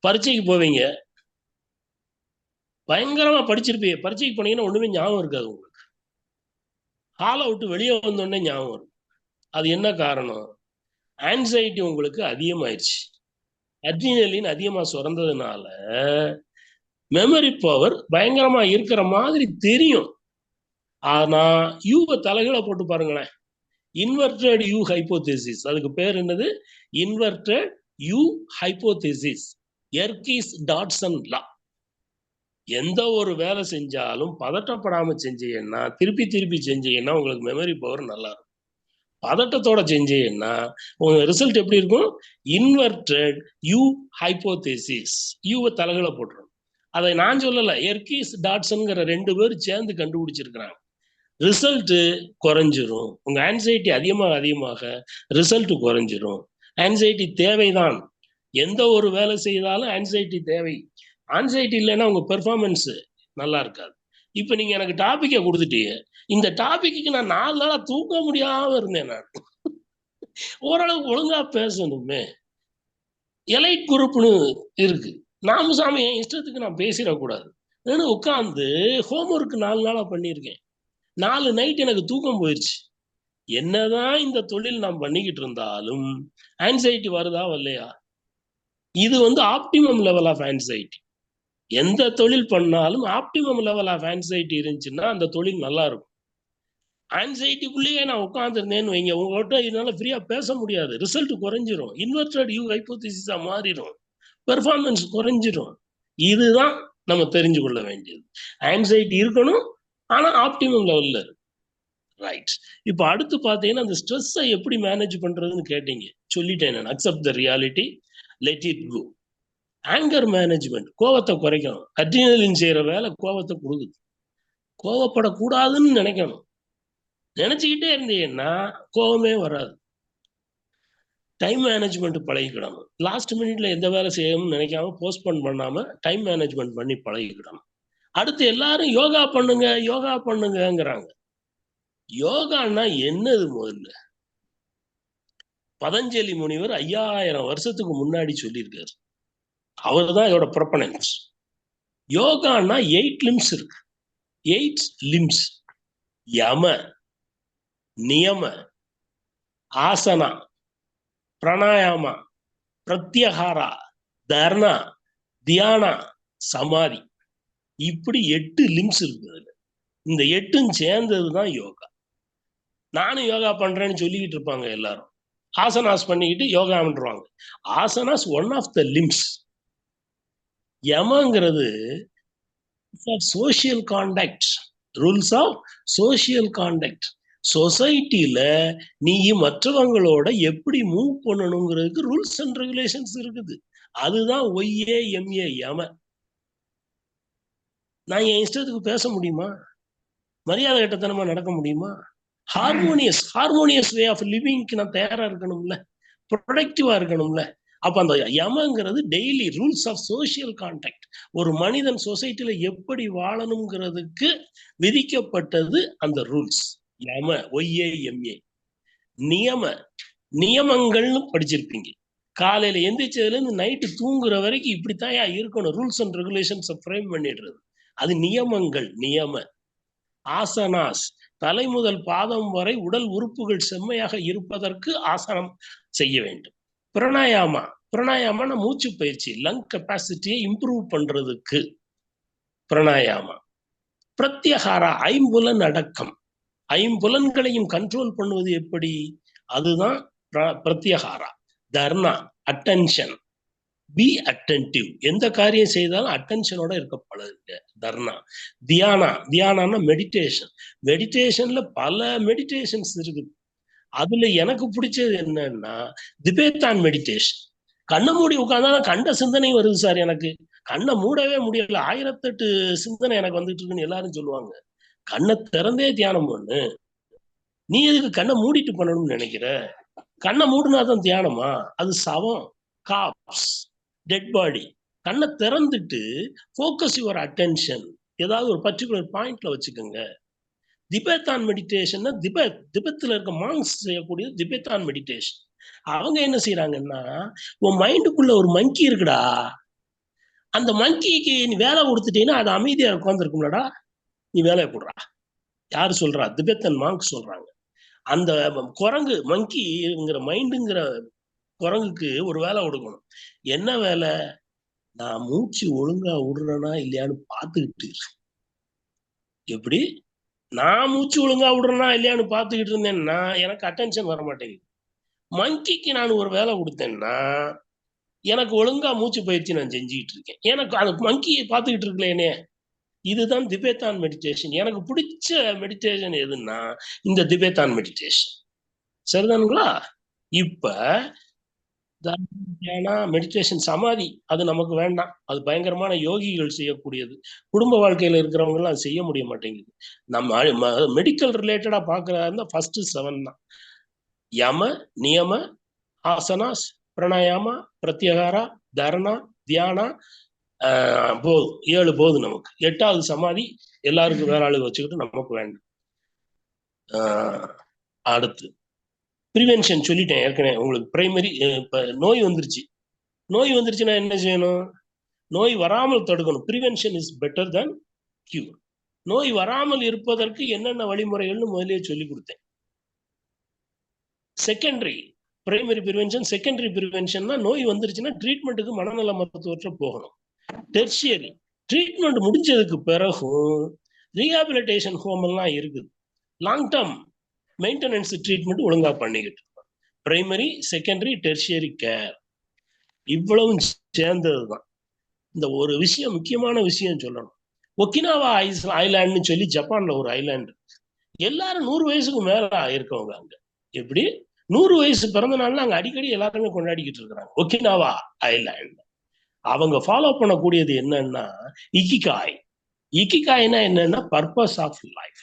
பரீட்சைக்கு போவீங்க, பயங்கரமா படிச்சிருப்பீங்க, பரீட்சைக்கு போனீங்கன்னா ஒண்ணுமே ஞாபகம் இருக்காது உங்களுக்கு. ஹாலை விட்டு வெளியே வந்தோடனே ஞாபகம் வரும். அது என்ன காரணம்? ஆன்சைட்டி உங்களுக்கு அதிகமாயிடுச்சு. அட்ரினலின் அதிகமா சுரந்ததுனால மெமரி பவர் பயங்கரமா இருக்கிற மாதிரி தெரியும். ஆனா யூவை தலைகீழ போட்டு பாருங்களேன். இன்வெர்டட் யூ ஹைபோதேசிஸ், அதுக்கு பேர் என்னது? இன்வெர்டட் யூ ஹைபோதேசிஸ், எர்கிஸ் டாட்சன் லா. எந்த ஒரு வேலை செஞ்சாலும் பதட்டப்படாம செஞ்சீங்கன்னா, திருப்பி திருப்பி செஞ்சீங்கன்னா உங்களுக்கு மெமரி பவர் நல்லா இருக்கும். பதட்டத்தோட செஞ்சீங்கன்னா உங்க ரிசல்ட் எப்படி இருக்கும்? இன்வெர்டட் யூ ஹைபோதேசிஸ், யூவை தலைகீழ போட்டுரும். அதை நான் சொல்லல, எர்கிஸ் டாட்சன்ங்கிற 2 பேர் சேர்ந்து கண்டுபிடிச்சிருக்கிறாங்க. ரிசல்ட் குறைஞ்சிரும். உங்க ஆன்சைட்டி அதிகமாக ரிசல்ட் குறைஞ்சிரும். ஆன்சைட்டி தேவைதான், எந்த ஒரு வேலை செய்தாலும் ஆன்சைட்டி தேவை. ஆன்சைட்டி இல்லைன்னா உங்க பெர்ஃபார்மன்ஸ் நல்லா இருக்காது. இப்ப நீங்க எனக்கு டாபிக்கை கொடுத்துட்டீங்க, இந்த டாபிக்கு நான் 4 நாளா தூக்க முடியாம இருந்தேன். நான் ஓரளவுக்கு ஒழுங்கா பேசணுமே. எலைட் குரூப்னு இருக்கு, நாம சாமி என் இஷ்டத்துக்கு நான் பேசிடக்கூடாது. உட்கார்ந்து ஹோம்ஒர்க் 4 நாளா பண்ணியிருக்கேன். 4 நைட் எனக்கு தூக்கம் போயிடுச்சு. என்னதான் இந்த தொழில் நாம் பண்ணிக்கிட்டு இருந்தாலும் ஆன்சைட்டி வருதா வரலையா? இது ஆப்டிமம் லெவல் ஆஃப் ஆன்சைட்டி. எந்த தொழில் பண்ணாலும் ஆப்டிமம் லெவல் ஆஃப் ஆன்சைட்டி இருந்துச்சுன்னா அந்த தொழில் நல்லா இருக்கும். ஆன்சைட்டிக்குள்ளேயே நான் உட்காந்துருந்தேன்னு வைங்க, உங்கள்கிட்ட என்னால ஃப்ரீயா பேச முடியாது. ரிசல்ட் குறைஞ்சிரும், இன்வெர்டட் யூ ஹைபோதேசிஸா மாறிடும், பெர்ஃபார்மன்ஸ் குறைஞ்சிரும். இதுதான் நம்ம தெரிஞ்சு கொள்ள வேண்டியது. ஆன்சைட்டி இருக்கணும், ஆனா ஆப்டிமம் லெவல்ல இருக்கு. ரைட். இப்ப அடுத்து பாத்தீங்கன்னா அந்த ஸ்ட்ரெஸ்ஸை எப்படி மேனேஜ் பண்றதுன்னு கேட்டீங்க, சொல்லிட்டேன் நான். Accept the reality, let it go. Anger management, கோவத்தை குறைக்கணும். அட்ரினலின் செய்யற வேலை கோவத்தை கொடுக்குது. கோவப்படக்கூடாதுன்னு நினைக்கணும். நினைச்சுக்கிட்டே இருந்தீங்கன்னா கோவமே வராது. Time management பழகிக்கிடணும். லாஸ்ட் மினிட்ல எந்த வேலை செய்யணும்னு நினைக்காம போஸ்ட்போன் பண்ணாம டைம் மேனேஜ்மெண்ட் பண்ணி பழகிக்கிடணும். அடுத்து எல்லாரும் யோகா பண்ணுங்க யோகா பண்ணுங்கிறாங்க. யோகான்னா என்னது? முதல்ல பதஞ்சலி முனிவர் 5000 வருஷத்துக்கு முன்னாடி சொல்லியிருக்காரு. அவர் தான் இதோட ப்ரொபனன்ஸ். யோகான்னா 8 limbs இருக்கு. 8 limbs: யம, நியம, ஆசனா, பிராணாயாமா, பிரத்யஹாரா, தர்ணா, தியானா, சமாதி. இப்படி 8 limbs இருக்கு. இந்த 8ம் சேர்ந்ததுதான் யோகா. நானும் யோகா பண்றேன்னு சொல்லிக்கிட்டு இருப்பாங்க எல்லாரும். ஆசனாஸ் பண்ணிக்கிட்டு யோகா பண்றாங்க. Asanas one of the limbs. யமங்கிறது social contact, rules of social contact. சொசைட்டில நீ மற்றவங்களோட எப்படி மூவ் பண்ணணுங்கிறதுக்கு ரூல்ஸ் அண்ட் ரெகுலேஷன்ஸ் இருக்குது. அதுதான் OAMA, யம. நான் என் இஷ்டத்துக்கு பேச முடியுமா? மரியாதை கட்டத்தனமா நடக்க முடியுமா? ஹார்மோனியஸ் வே ஆஃப் லிவிங்க்கு நான் தயாரா இருக்கணும்ல, ப்ரொடக்டிவா இருக்கணும்ல. அப்ப அந்த யமங்கிறது daily rules of social contact. ஒரு மனிதன் சொசைட்டில எப்படி வாழணுங்கிறதுக்கு விதிக்கப்பட்டது அந்த ரூல்ஸ். யம, OAMA. நியம, நியமங்கள்னு படிச்சிருப்பீங்க. காலையில எந்திரிச்சதுல இருந்து நைட்டு தூங்குற வரைக்கும் இப்படித்தான் இருக்கணும், ரூல்ஸ் அண்ட் ரெகுலேஷன்ஸ் ஃப்ரேம் பண்ணிடுறது. அது நியமங்கள். நியம. ஆசனாஸ், தலை முதல் பாதம் வரை உடல் உறுப்புகள் செம்மையாக இருப்பதற்கு ஆசனம் செய்ய வேண்டும். பிராணாயாமா, பிராணாயாமா மூச்சு பயிற்சி, லங் கெப்பாசிட்டியை இம்ப்ரூவ் பண்றதுக்கு பிராணாயாமா. பிரத்யஹாரா, ஐம்புலன் அடக்கம். ஐம்புலன்களையும் கண்ட்ரோல் பண்ணுவது எப்படி? அதுதான் பிரத்யஹாரா. தர்ணா, அட்டென்ஷன், பி அட்டென்டிவ். எந்த காரியம் செய்தாலும் அட்டென்ஷனோட இருக்க பழகுங்க. தர்ணா. தியானா, தியானான்னா மெடிடேஷன். மெடிடேஷன்ல பல மெடிடேஷன்ஸ் இருக்குது. அதுல எனக்கு பிடிச்சது என்னன்னா திபேத்தான் மெடிடேஷன். கண்ணை மூடி உட்கார்ந்தாலும் கண்ட சிந்தனை வருது சார். எனக்கு கண்ணை மூடவே முடியல, 1008 சிந்தனை எனக்கு வந்துட்டு இருக்குன்னு எல்லாரும் சொல்லுவாங்க. கண்ணை திறந்தே தியானம் பண்ணு. நீ எதுக்கு கண்ணை மூடிட்டு பண்ணணும்னு நினைக்கிற? கண்ணை மூடினாதான் தியானமா? அது சவம், காப்ஸ், டெட் பாடி. கண்ணை திறந்துட்டு ஃபோக்கஸ் யுவர் அட்டென்ஷன், ஏதாவது ஒரு பர்டிகுலர் பாயிண்ட்ல வச்சுக்கோங்க. திபெத்தான் மெடிடேஷன் திபெத்துல இருக்க மாங்ஸ் செய்யக்கூடிய திபெத்தான் மெடிடேஷன். அவங்க என்ன செய்யறாங்கன்னா, உன் மைண்டுக்குள்ள ஒரு மங்கி இருக்குடா, அந்த மங்கிக்கு நீ வேலை கொடுத்துட்டீங்கன்னா அது அமைதியா உட்காந்துருக்கும்லடா, நீ வேலையை போடுறா. யாரு சொல்றா? திபெத்தன் மாங்க் சொல்றாங்க. அந்த குரங்கு மங்கிங்கிற மைண்டுங்கிற குரங்குக்கு ஒரு வேலை கொடுக்கணும். என்ன வேலை? நான் மூச்சு ஒழுங்கா விடுறேனா இல்லையான்னு பார்த்துக்கிட்டு. எப்படி? நான் மூச்சு ஒழுங்கா விடுறேனா இல்லையான்னு பார்த்துக்கிட்டு இருந்தேன்னா எனக்கு அட்டென்ஷன் வர மாட்டேங்குது. மங்கிக்கு நான் ஒரு வேலை கொடுத்தேன்னா எனக்கு ஒழுங்கா மூச்சு பயிற்சி நான் செஞ்சுக்கிட்டு இருக்கேன். எனக்கு அந்த மங்கியை பார்த்துக்கிட்டு இருக்கலேனே. இதுதான் திபெத்தான் மெடிடேஷன். எனக்கு பிடிச்ச மெடிடேஷன் எதுன்னா இந்த திபெத்தான் மெடிடேஷன். சரிதானுங்களா? இப்ப மெடிடேஷன் சமாதி அது நமக்கு வேண்டாம். அது பயங்கரமான யோகிகள் செய்யக்கூடியது. குடும்ப வாழ்க்கையில இருக்கிறவங்க எல்லாம் செய்ய முடிய மாட்டேங்குது. நம்ம மெடிக்கல் ரிலேட்டடா பாக்குறதா ஃபர்ஸ்ட் 7 தான். யம, நியம, ஆசனாஸ், பிரணாயாமா, பிரத்யகாரா, தரணா, தியானா, போதும். 7 போதும் நமக்கு. 8வது சமாதி எல்லாருக்கும் வேற ஆளு வச்சுக்கிட்டு நமக்கு வேண்டாம். அடுத்து ப்ரிவென்ஷன் சொல்லிட்டேன் ஏற்கனவே உங்களுக்கு. பிரைமரி இப்ப நோய் வந்துருச்சுன்னா என்ன செய்யணும்? நோய் வராமல் தடுக்கணும். Prevention is better than cure. நோய் வராமல் இருப்பதற்கு என்னென்ன வழிமுறைகள்னு முதலே சொல்லி கொடுத்தேன். செகண்டரி பிரைமரி ப்ரிவென்ஷன், செகண்டரி ப்ரிவென்ஷன்னா நோய் வந்துருச்சுன்னா ட்ரீட்மெண்ட்டுக்கு மனநல மருத்துவத்தை போகணும். டெர்ஷியரி ட்ரீட்மெண்ட் முடிஞ்சதுக்கு பிறகும் ரீஹாபிலிட்டேஷன் ஹோம் எல்லாம் இருக்குது. லாங் டேர்ம் மெயின்டெனன்ஸ் ட்ரீட்மெண்ட் ஒழுங்கா பண்ணிக்கிட்டு இருக்கோம். பிரைமரி, செகண்டரி, டெர்ஷியரி கேர் இவ்வளவும் சேர்ந்ததுதான். இந்த ஒரு விஷயம், முக்கியமான விஷயம் சொல்லணும். ஒக்கினாவா ஐலாண்டுன்னு சொல்லி ஜப்பான்ல ஒரு ஐலாண்டு. எல்லாரும் 100 வயசுக்கு மேல இருக்கவங்க அங்க. எப்படி 100 வயசு பிறந்த நாள்ல அங்க அடிக்கடி எல்லாருமே கொண்டாடிக்கிட்டு இருக்கிறாங்க. Okinawa island. அவங்க ஃபாலோ பண்ணக்கூடியது என்னன்னா இக்கிகாய். இக்கிகாய்னா என்னன்னா பர்பஸ் ஆஃப் லைஃப்.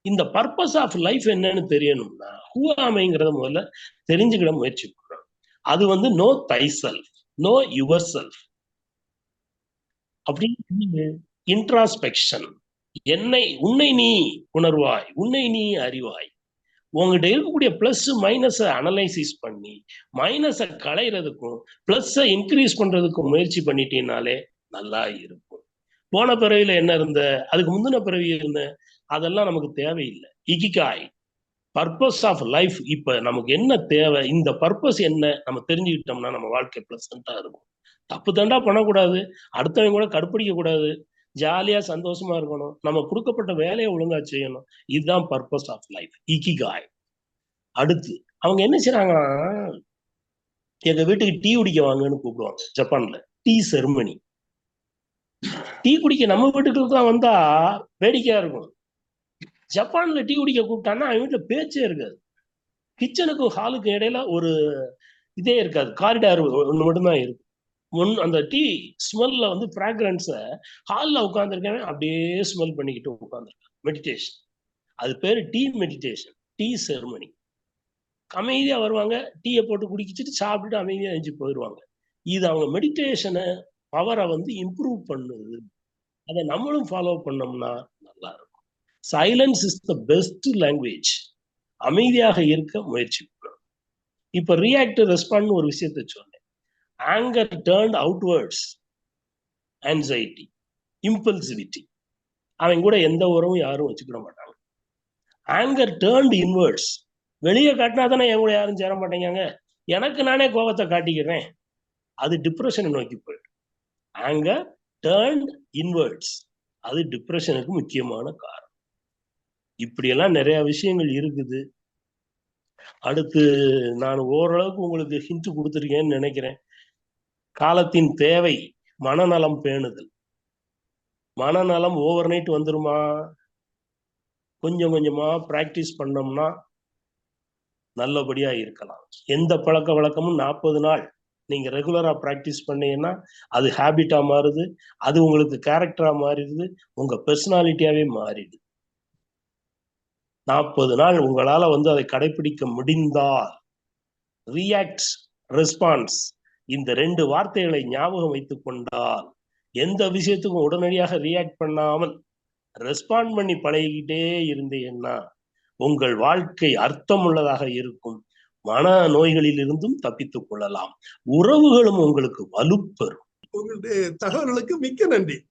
இந்த பர்பஸ் ஆஃப் லைஃப் என்னன்னு தெரியணும்னா ஹூஆமைங்கிறத முதல்ல தெரிஞ்சுக்கிட முயற்சி பண்றோம். அது know thyself, know yourself. அப்படின்னு இன்ட்ராஸ்பெக்ஷன். உன்னை நீ உணர்வாய், உன்னை நீ அறிவாய். உங்ககிட்ட இருக்கக்கூடிய பிளஸ் மைனஸை அனலைசிஸ் பண்ணி மைனஸை களைறதுக்கும் பிளஸ்ஸை இன்க்ரீஸ் பண்றதுக்கும் முயற்சி பண்ணிட்டீங்கனாலே நல்லா இருக்கும். போன பிறவியில என்ன இருந்த, அதுக்கு முந்தின பிறவி இருந்த, அதெல்லாம் நமக்கு தேவையில்லை. Ikigai purpose of life. இப்ப நமக்கு என்ன தேவை, இந்த பர்பஸ் என்ன நம்ம தெரிஞ்சுக்கிட்டோம்னா நம்ம வாழ்க்கை பிளசண்டா இருக்கும். தப்பு தண்டா பண்ணக்கூடாது, அடுத்தவங்க கூட கடுப்பிடிக்க கூடாது, ஜாலியா சந்தோஷமா இருக்கணும், நம்ம கொடுக்கப்பட்ட வேலையை ஒழுங்கா செய்யணும். இதுதான் பர்பஸ் ஆஃப் லைஃப், இக்கிகாய். அடுத்து அவங்க என்ன செய்யறாங்கன்னா, எங்க வீட்டுக்கு டீ குடிக்க வாங்கன்னு கூப்பிடுவாங்க. ஜப்பான்ல டீ செரிமனி. டீ குடிக்க நம்ம வீட்டுக்கு தான் வந்தா வேடிக்கையா இருக்கும். ஜப்பான்ல டீ குடிக்க கூப்பிட்டான்னா அவன் வீட்டுல பேச்சே இருக்காது. கிச்சனுக்கும் ஹாலுக்கும் இடையில ஒரு இதே இருக்காது, காரிடார் ஒண்ணு மட்டும்தான் இருக்கும். அந்த டீ ஸ்மெல்ல ஃப்ராக்ரன்ஸை ஹாலில் உட்காந்துருக்கேன் அப்படியே ஸ்மெல் பண்ணிக்கிட்டு உட்காந்துருக்கேன். மெடிடேஷன். அது பேரு டீ மெடிடேஷன், டீ செரிமனி. அமைதியா வருவாங்க, டீயை போட்டு குடிச்சிட்டு சாப்பிட்டுட்டு அமைதியா எழுந்து போயிடுவாங்க. இது அவங்க மெடிடேஷனை பவரை இம்ப்ரூவ் பண்ணுது. அதை நம்மளும் ஃபாலோ பண்ணோம்னா நல்லா இருக்கும். Silence is the best language. அமைதியாக இருக்க முயற்சி பண்ணணும். இப்ப ரியாக்ட் ரெஸ்பாண்ட் ஒரு விஷயத்த சொன்னேன். Anger turned outwards, anxiety, impulsivity. அவங்க கூட எந்த உறவும் யாரும் வச்சுக்கிட மாட்டாங்க. Anger turned inwards. வெளியே காட்டினா தானே என் கூட யாரும் சேர மாட்டேங்க, எனக்கு நானே கோபத்தை காட்டிக்கிறேன், அது டிப்ரெஷனை நோக்கி போயிடும். ஆங்கர் டர்ன்ட் இன்வர்ட்ஸ், அது டிப்ரெஷனுக்கு முக்கியமான காரணம். இப்படியெல்லாம் நிறைய விஷயங்கள் இருக்குது. அடுத்து நான் ஓரளவுக்கு உங்களுக்கு ஹிண்ட் கொடுத்துருக்கேன்னு நினைக்கிறேன். காலத்தின் தேவை மனநலம் பேணுதல். மனநலம் ஓவர் நைட் வந்துருமா? கொஞ்சம் கொஞ்சமா பிராக்டிஸ் பண்ணோம்னா நல்லபடியா இருக்கலாம். எந்த பழக்க வழக்கமும் 40 நாள் நீங்க ரெகுலரா பிராக்டிஸ் பண்ணீங்கன்னா அது ஹேபிட்டா மாறுது, அது உங்களுக்கு கேரக்டரா மாறிடுது, உங்க பெர்சனாலிட்டியாவே மாறிடுது. 40 நாள் உங்களால அதை கடைபிடிக்க முடிந்தால், ரியாக்ட், ரெஸ்பான்ஸ், இந்த 2 வார்த்தைகளை ஞாபகம் வைத்துக் கொண்டால், எந்த விஷயத்துக்கும் உடனடியாக ரியாக்ட் பண்ணாமல் ரெஸ்பாண்ட் பண்ணி பழகிக்கிட்டே இருந்தீங்கன்னா உங்கள் வாழ்க்கை அர்த்தமுள்ளதாக இருக்கும். மன நோய்களில் இருந்தும் தப்பித்துக் கொள்ளலாம். உறவுகளும் உங்களுக்கு வலுப்பெறும். உங்களுடைய தகவல்களுக்கு மிக்க நன்றி.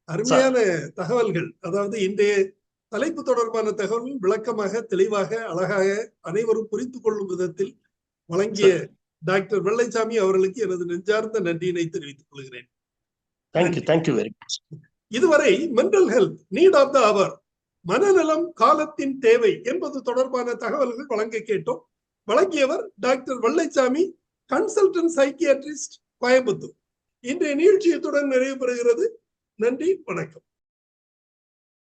அருமையான தகவல்கள். அதாவது இன்றைய தலைப்பு தொடர்பான தகவல்கள் விளக்கமாக, தெளிவாக, அழகாக அனைவரும் புரிந்து கொள்ளும் விதத்தில் வழங்கிய டாக்டர் வெள்ளைச்சாமி அவர்களுக்கு எனது நெஞ்சார்ந்த நன்றியினை தெரிவித்துக் கொள்கிறேன். Thank you very much. இதுவரை mental health need of the hour, மனநலம் காலத்தின் தேவை என்பது தொடர்பான தகவல்கள் வழங்க கேட்டோம். வழங்கியவர் doctor Vellaichami, consultant psychiatrist, Coimbatore. இன்றைய நிகழ்ச்சியத்துடன் நிறைவு பெறுகிறது. நன்றி, வணக்கம்.